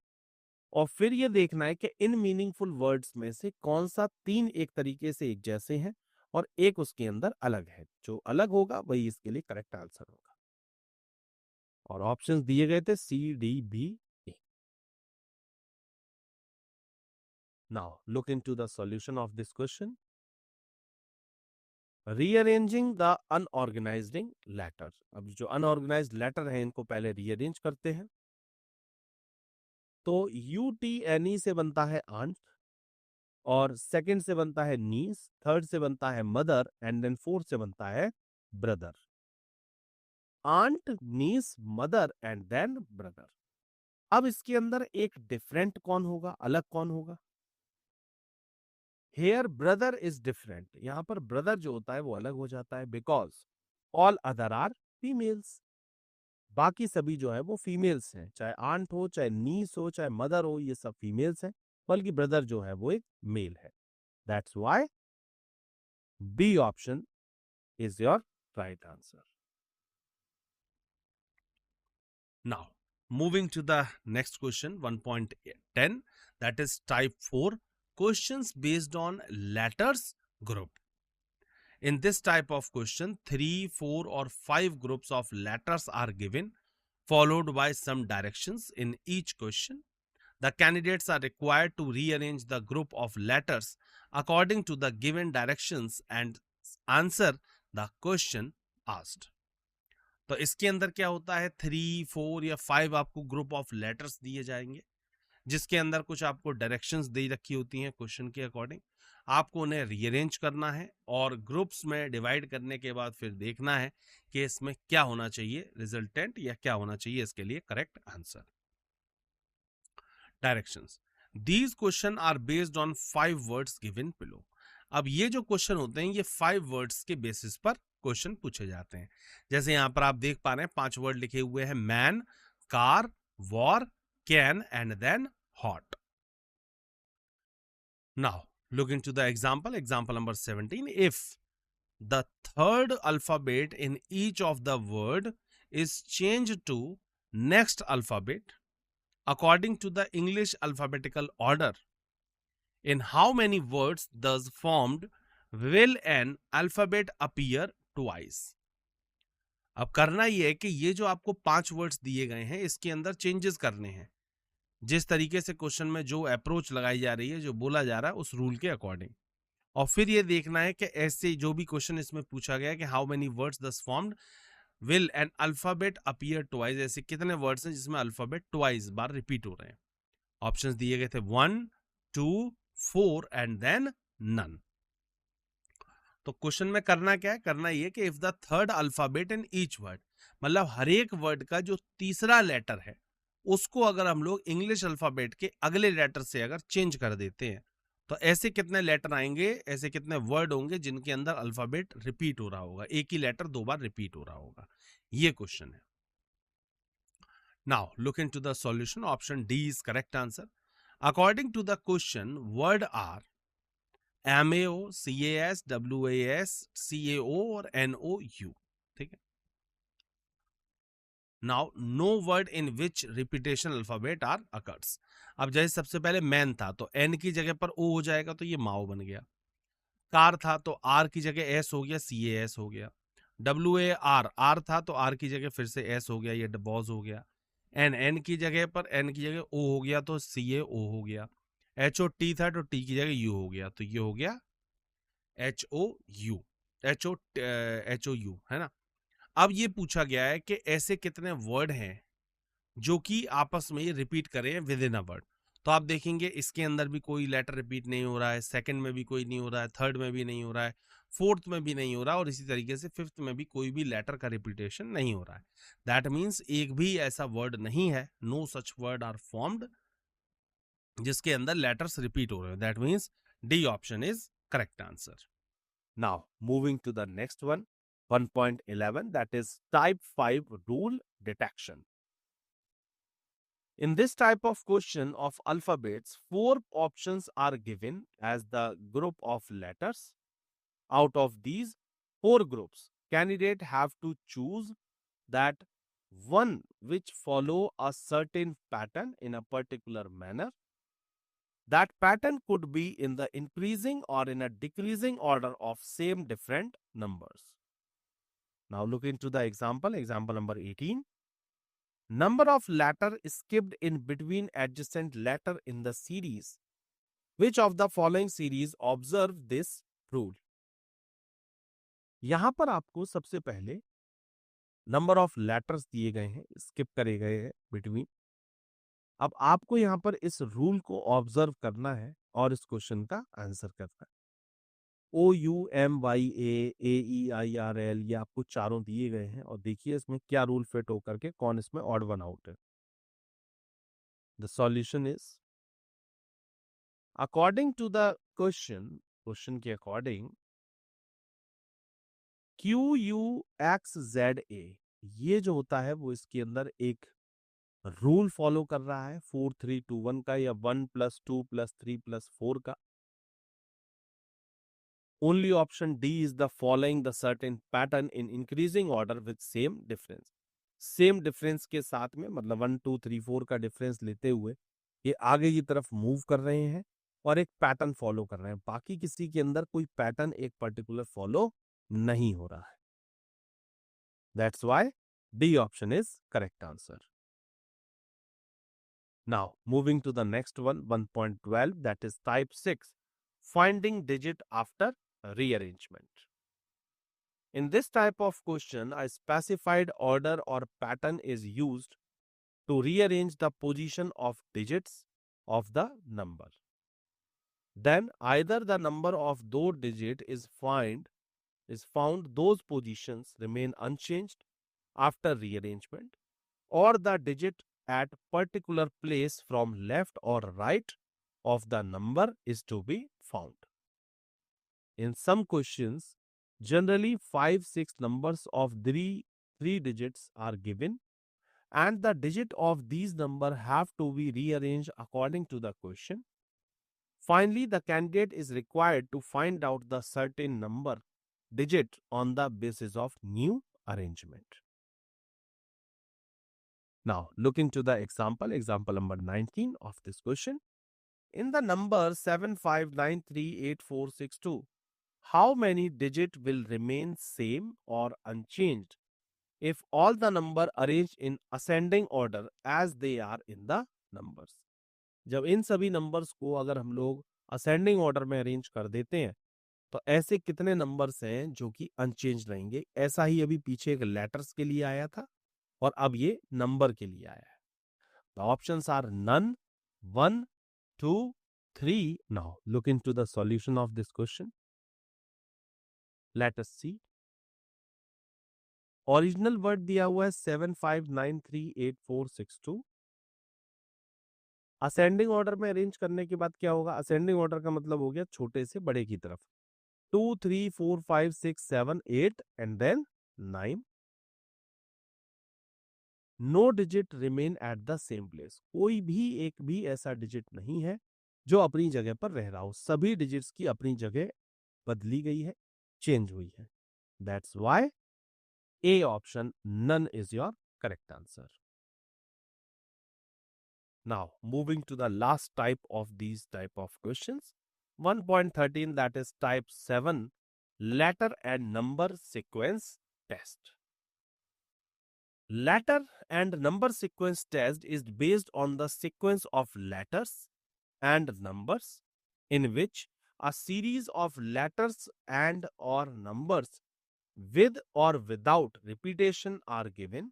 और फिर ये देखना है कि इन मीनिंगफुल वर्ड्स में से कौन सा तीन एक तरीके से एक जैसे हैं और एक उसके अंदर अलग है। जो अलग होगा वही इसके लिए करेक्ट आंसर होगा। और ऑप्शंस दिए गए थे C D B A. Now look into the solution of this question. Rearranging the unorganizing letter. अब जो अनऑर्गेनाइज्ड लेटर है इनको पहले रीअरेंज करते हैं। तो UTNE से बनता है आंट और सेकंड से बनता है नीस, थर्ड से बनता है मदर एंड देन फोर्थ से बनता है brother. Aunt, niece, mother and then brother. अब इसके अंदर एक डिफरेंट कौन होगा, अलग कौन होगा? Here brother is different. यहां पर ब्रदर जो होता है वो अलग हो जाता है because all other are females. बाकी सभी जो है वो फीमेल्स हैं, चाहे आंट हो, चाहे नीस हो, चाहे मदर हो, ये सब फीमेल्स हैं, बल्कि ब्रदर जो है वो एक मेल है। That's why B option is your right answer. Now, moving to the next question, 1.10, that is type 4, questions based on letters group. In this type of question, 3, 4 or 5 groups of letters are given, followed by some directions in each question. The candidates are required to rearrange the group of letters according to the given directions and answer the question asked. तो इसके अंदर क्या होता है, 3, 4 या 5 आपको group of letters दिए जाएंगे जिसके अंदर कुछ आपको डायरेक्शंस दे रखी होती हैं क्वेश्चन के अकॉर्डिंग। आपको उन्हें रीअरेंज करना है और ग्रुप्स में डिवाइड करने के बाद फिर देखना है कि इसमें क्या होना चाहिए रिजल्टेंट या क्या होना चाहिए इसके लिए correct answer. Directions, these question are based on 5 words given below. अब ये जो क्वेश्चन होते हैं ये 5 वर्ड्स के बेसिस पर क्वेश्चन पूछे जाते हैं। जैसे यहां पर आप देख पा रहे हैं 5 वर्ड लिखे हुए हैं, man, car, war, can and then hot. Now look into the example number 17. If the third alphabet in each of the word is changed to next alphabet according to the English alphabetical order, in how many words thus formed will an alphabet appear twice? अब करना ये है कि ये जो आपको 5 words दिए गए हैं इसके अंदर चेंजेस करने हैं, जिस तरीके से क्वेश्चन में जो अप्रोच लगाई जा रही है, जो बोला जा रहा है उस रूल के अकॉर्डिंग। और फिर ये देखना है कि ऐसे जो भी क्वेश्चन इसमें पूछा गया है कि हाउ मेनी वर्ड्स दस formed will an alphabet appear twice, ऐसे कितने वर्ड्स हैं जिसमें अल्फाबेट ट्वाइस बार रिपीट हो रहे हैं। ऑप्शंस दिए गए थे 1, 2, 4 एंड देन नन। तो क्वेश्चन में करना क्या है, करना ये कि if the third alphabet in each word, मतलब हर एक वर्ड का जो तीसरा लेटर है उसको अगर हम लोग इंग्लिश अल्फाबेट के अगले लेटर से अगर चेंज कर देते हैं तो ऐसे कितने लेटर आएंगे, ऐसे कितने वर्ड होंगे जिनके अंदर अल्फाबेट रिपीट हो रहा होगा, एक ही लेटर 2 बार रिपीट हो रहा होगा। ये क्वेश्चन है। Now look into the solution. Option D is correct answer. According to the question word are MAO, CAS, WAS, CAO और NOU। ठीक है। Now no word in which repetition alphabet are occurs. अब जैसे सबसे पहले man था तो N की जगह पर ओ हो जाएगा तो ये माओ बन गया। कार था तो आर की जगह एस हो गया, CAS हो गया। WAR, आर था तो आर की जगह फिर से एस हो गया, ये बॉज हो गया। एन की जगह पर एन की जगह ओ हो गया तो CAO हो गया। HOT था तो टी की जगह यू हो गया तो ये हो गया HOU, HOU, है ना। अब ये पूछा गया है कि ऐसे कितने वर्ड हैं जो कि आपस में ये रिपीट करें विद इन अ वर्ड। तो आप देखेंगे इसके अंदर भी कोई लेटर रिपीट नहीं हो रहा है, सेकंड में भी कोई नहीं हो रहा है, थर्ड में भी नहीं हो रहा है, फोर्थ में भी नहीं हो रहा, और इसी तरीके से फिफ्थ में भी कोई भी लेटर का रिपीटेशन नहीं हो रहा है। दैट मीन्स एक भी ऐसा वर्ड नहीं है, no such word are formed, जिसके अंदर लेटर्स रिपीट हो रहे हैं। That means D option is correct answer. Now moving to the next one, 1.11, that is type 5 rule detection. In this type of question of alphabets, 4 options are given as the group of letters. Out of these 4 groups, candidate have to choose that one which follow a certain pattern in a particular manner. That pattern could be in the increasing or in a decreasing order of same different numbers. Now look into the example number 18. Number of letter skipped in between adjacent letter in the series. Which of the following series observe this rule? यहां पर आपको सबसे पहले number of letters दिए गए हैं, skip करे गए हैं बिटवीन। अब आपको यहां पर इस रूल को ऑब्जर्व करना है और इस क्वेश्चन का आंसर करना है। OUMYA AEIRL ये आपको चारों दिए गए हैं और देखिए इसमें क्या रूल फिट होकर के कौन इसमें ऑड वन आउट है। The solution is according to the question के अकॉर्डिंग QUXZA ये जो होता है वो इसके अंदर एक रूल फॉलो कर रहा है 4321 का या 1+2+3+4 का। Only option D is the following the certain pattern in increasing order with same difference. Same difference के साथ में मतलब 1 2 3 4 का डिफरेंस लेते हुए ये आगे की तरफ मूव कर रहे हैं और एक पैटर्न फॉलो कर रहे हैं। बाकी किसी के अंदर कोई पैटर्न एक पर्टिकुलर फॉलो नहीं हो रहा है। That's why D option is correct answer. Now moving to the next one, 1.12, that is type 6, finding digit after rearrangement. In this type of question, a specified order or pattern is used to rearrange the position of digits of the number. Then either the number of those digit is found, those positions remain unchanged after rearrangement, or the digit at particular place from left or right of the number is to be found. In some questions, generally 5 6 numbers of three digits are given and the digit of these number have to be rearranged according to the question. Finally, the candidate is required to find out the certain number digit on the basis of new arrangement. Now, look into the example number 19 of this question. In the number 75938462, how many digit will remain same or unchanged if all the number arranged in ascending order as they are in the numbers? जब इन सभी numbers को अगर हम लोग ascending order में arrange कर देते हैं तो ऐसे कितने नंबर्स हैं जो कि अनचेंज रहेंगे। ऐसा ही अभी पीछे एक लेटर्स के लिए आया था और अब ये नंबर के लिए आया है। The options are none, 1, 2, 3. Now look into the solution of this question. Let us see. Original word दिया हुआ है 75938462। असेंडिंग ऑर्डर में अरेंज करने के बाद क्या होगा? असेंडिंग ऑर्डर का मतलब हो गया छोटे से बड़े की तरफ। 2 3 4 5 6 7 8 and then 9। No digit remain at the same place. कोई भी एक भी ऐसा डिजिट नहीं है जो अपनी जगह पर रह रहा हो। सभी डिजिट्स की अपनी जगह बदली गई है, चेंज हुई है। That's why A option none is your correct answer. Now, moving to the last type of these type of questions, 1.13, that is type 7, letter and number sequence test. Letter and number sequence test is based on the sequence of letters and numbers in which a series of letters and or numbers with or without repetition are given.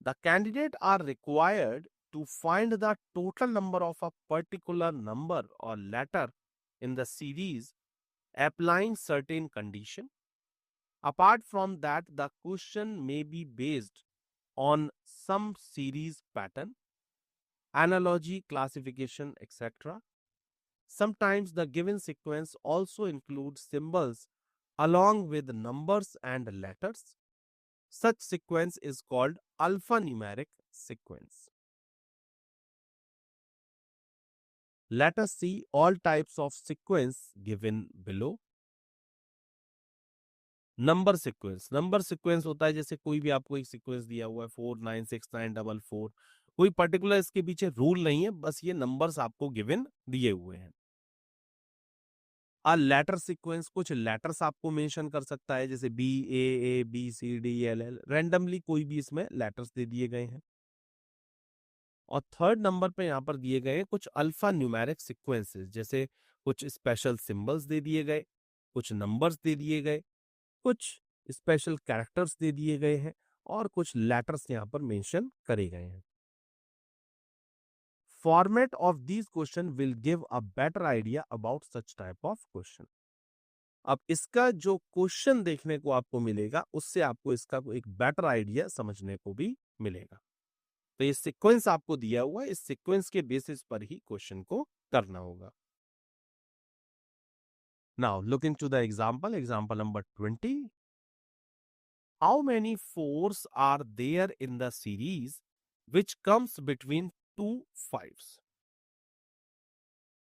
The candidate are required to find the total number of a particular number or letter in the series applying certain condition. Apart from that, the question may be based on some series pattern, analogy, classification, etc. Sometimes the given sequence also includes symbols along with numbers and letters. Such sequence is called alphanumeric sequence. Let us see all types of sequence given below. Number sequence होता है जैसे कोई भी आपको एक sequence दिया हुआ है 496944, कोई पर्टिकुलर इसके पीछे रूल नहीं है, बस ये नंबर्स आपको गिवन दिए हुए हैं। अ लेटर सीक्वेंस, कुछ लेटर्स आपको मेंशन कर सकता है जैसे BAABCDELL, रैंडमली कोई भी इसमें लेटर्स दे दिए गए हैं। और थर्ड नंबर पे यहाँ पर दिए गए हैं कुछ अल्फा न्यूमेरिक सीक्वेंसेस, जैसे कुछ स्पेशल सिंबल्स दे दिए गए, कुछ नंबर्स दे दिए गए, कुछ स्पेशल कैरेक्टर्स दे दिए गए हैं और कुछ लेटर्स यहाँ पर मेंशन करे गए हैं। Format of these question will give a better idea about such type of question. अब इसका जो क्वेश्चन देखने को आपको मिलेगा उससे आपको इसका एक बेटर आइडिया समझने को भी मिलेगा। तो ये सीक्वेंस आपको दिया हुआ है, इस सीक्वेंस के बेसिस पर ही क्वेश्चन को करना होगा। Now look into the example number 20। How many fours are there in the series which comes between two fives.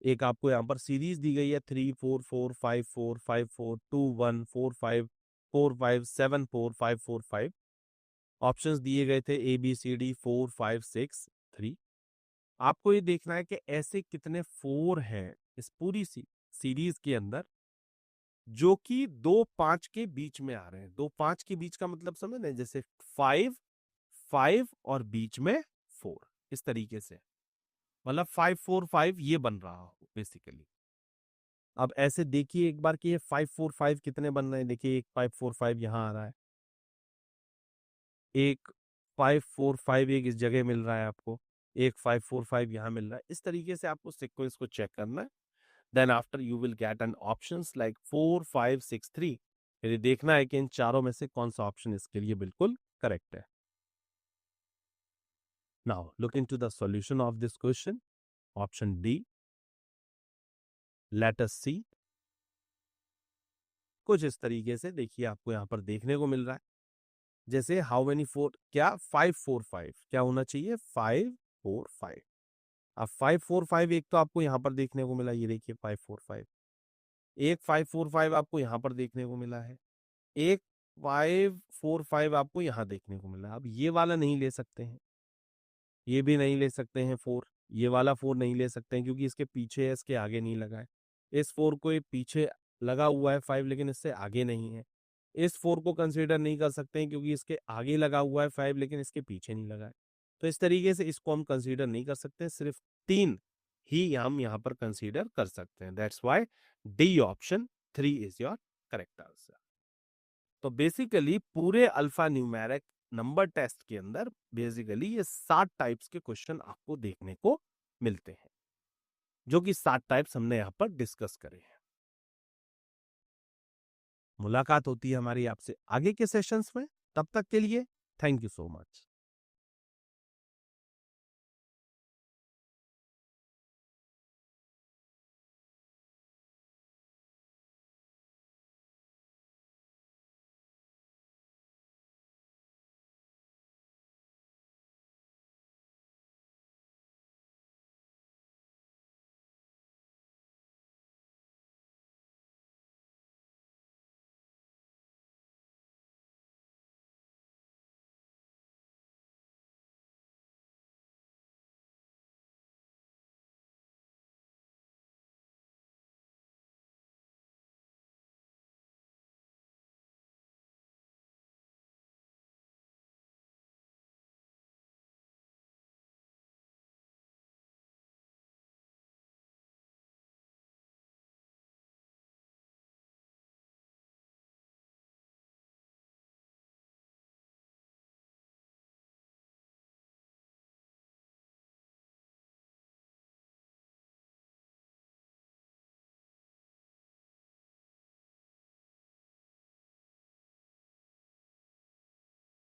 एक आपको यहां पर सीरीज दी गई है 3 4 4 5 4 5 4 5 7 4 5 4 5। ऑप्शंस दिए गए थे ABCD 4 5 6 3। आपको ये देखना है कि ऐसे कितने 4 हैं इस पूरी सीरीज के अंदर जो कि 2 5 के बीच में आ रहे हैं। 2 5 के बीच का मतलब समझ रहे हैं, जैसे 5 5 और बीच में 4, इस तरीके से मतलब 5 4 5 ये बन रहा हो बेसिकली। अब ऐसे देखिए एक बार कि ये 5 4 5 कितने बन रहे हैं। देखिए एक 5 4 5 यहाँ आ रहा है, एक 5 4 5 एक इस जगह मिल रहा है आपको, एक 5 4 5 यहाँ मिल रहा है। इस तरीके से आपको सीक्वेंस को चेक करना है। Then after you will get an options like 4 5 6 3। यदि देखना है कि इन चारों में से कौन सा ऑप्शन इसके लिए बिल्कुल करेक्ट है। Now look into the solution of this question. Option D, let us see. कुछ इस तरीके से देखिए आपको यहां पर देखने को मिल रहा है, जैसे हाउ मेनी 4, क्या 5 4 5, क्या होना चाहिए 5 4 5। अब 5 4 5 एक तो आपको यहां पर देखने को मिला, ये देखिए 5 4 5। एक 5 4 5 आपको यहां पर देखने को मिला है, एक 5 4 5 आपको यहां देखने को मिला है। अब ये वाला नहीं ले सकते हैं, ये भी नहीं ले सकते हैं 4, ये वाला 4 नहीं ले सकते हैं क्योंकि इसके पीछे है, इसके आगे नहीं लगा है। इस 4 को ये पीछे लगा हुआ है 5, लेकिन इससे आगे नहीं है। इस 4 को कंसीडर नहीं कर सकते हैं क्योंकि इसके आगे लगा हुआ है 5, लेकिन इसके पीछे नहीं लगा है। तो इस तरीके से इसको हम कंसीडर नहीं कर सकते, सिर्फ 3 ही हम यहाँ पर कंसीडर कर सकते हैं। That's why D option 3 is your correct answer. तो बेसिकली पूरे अल्फा न्यूमेरिक नंबर टेस्ट के अंदर बेसिकली ये 7 टाइप्स के क्वेश्चन आपको देखने को मिलते हैं, जो कि 7 टाइप्स हमने यहाँ पर डिस्कस करे हैं। मुलाकात होती है हमारी आपसे आगे के सेशंस में, तब तक के लिए थैंक यू सो मच।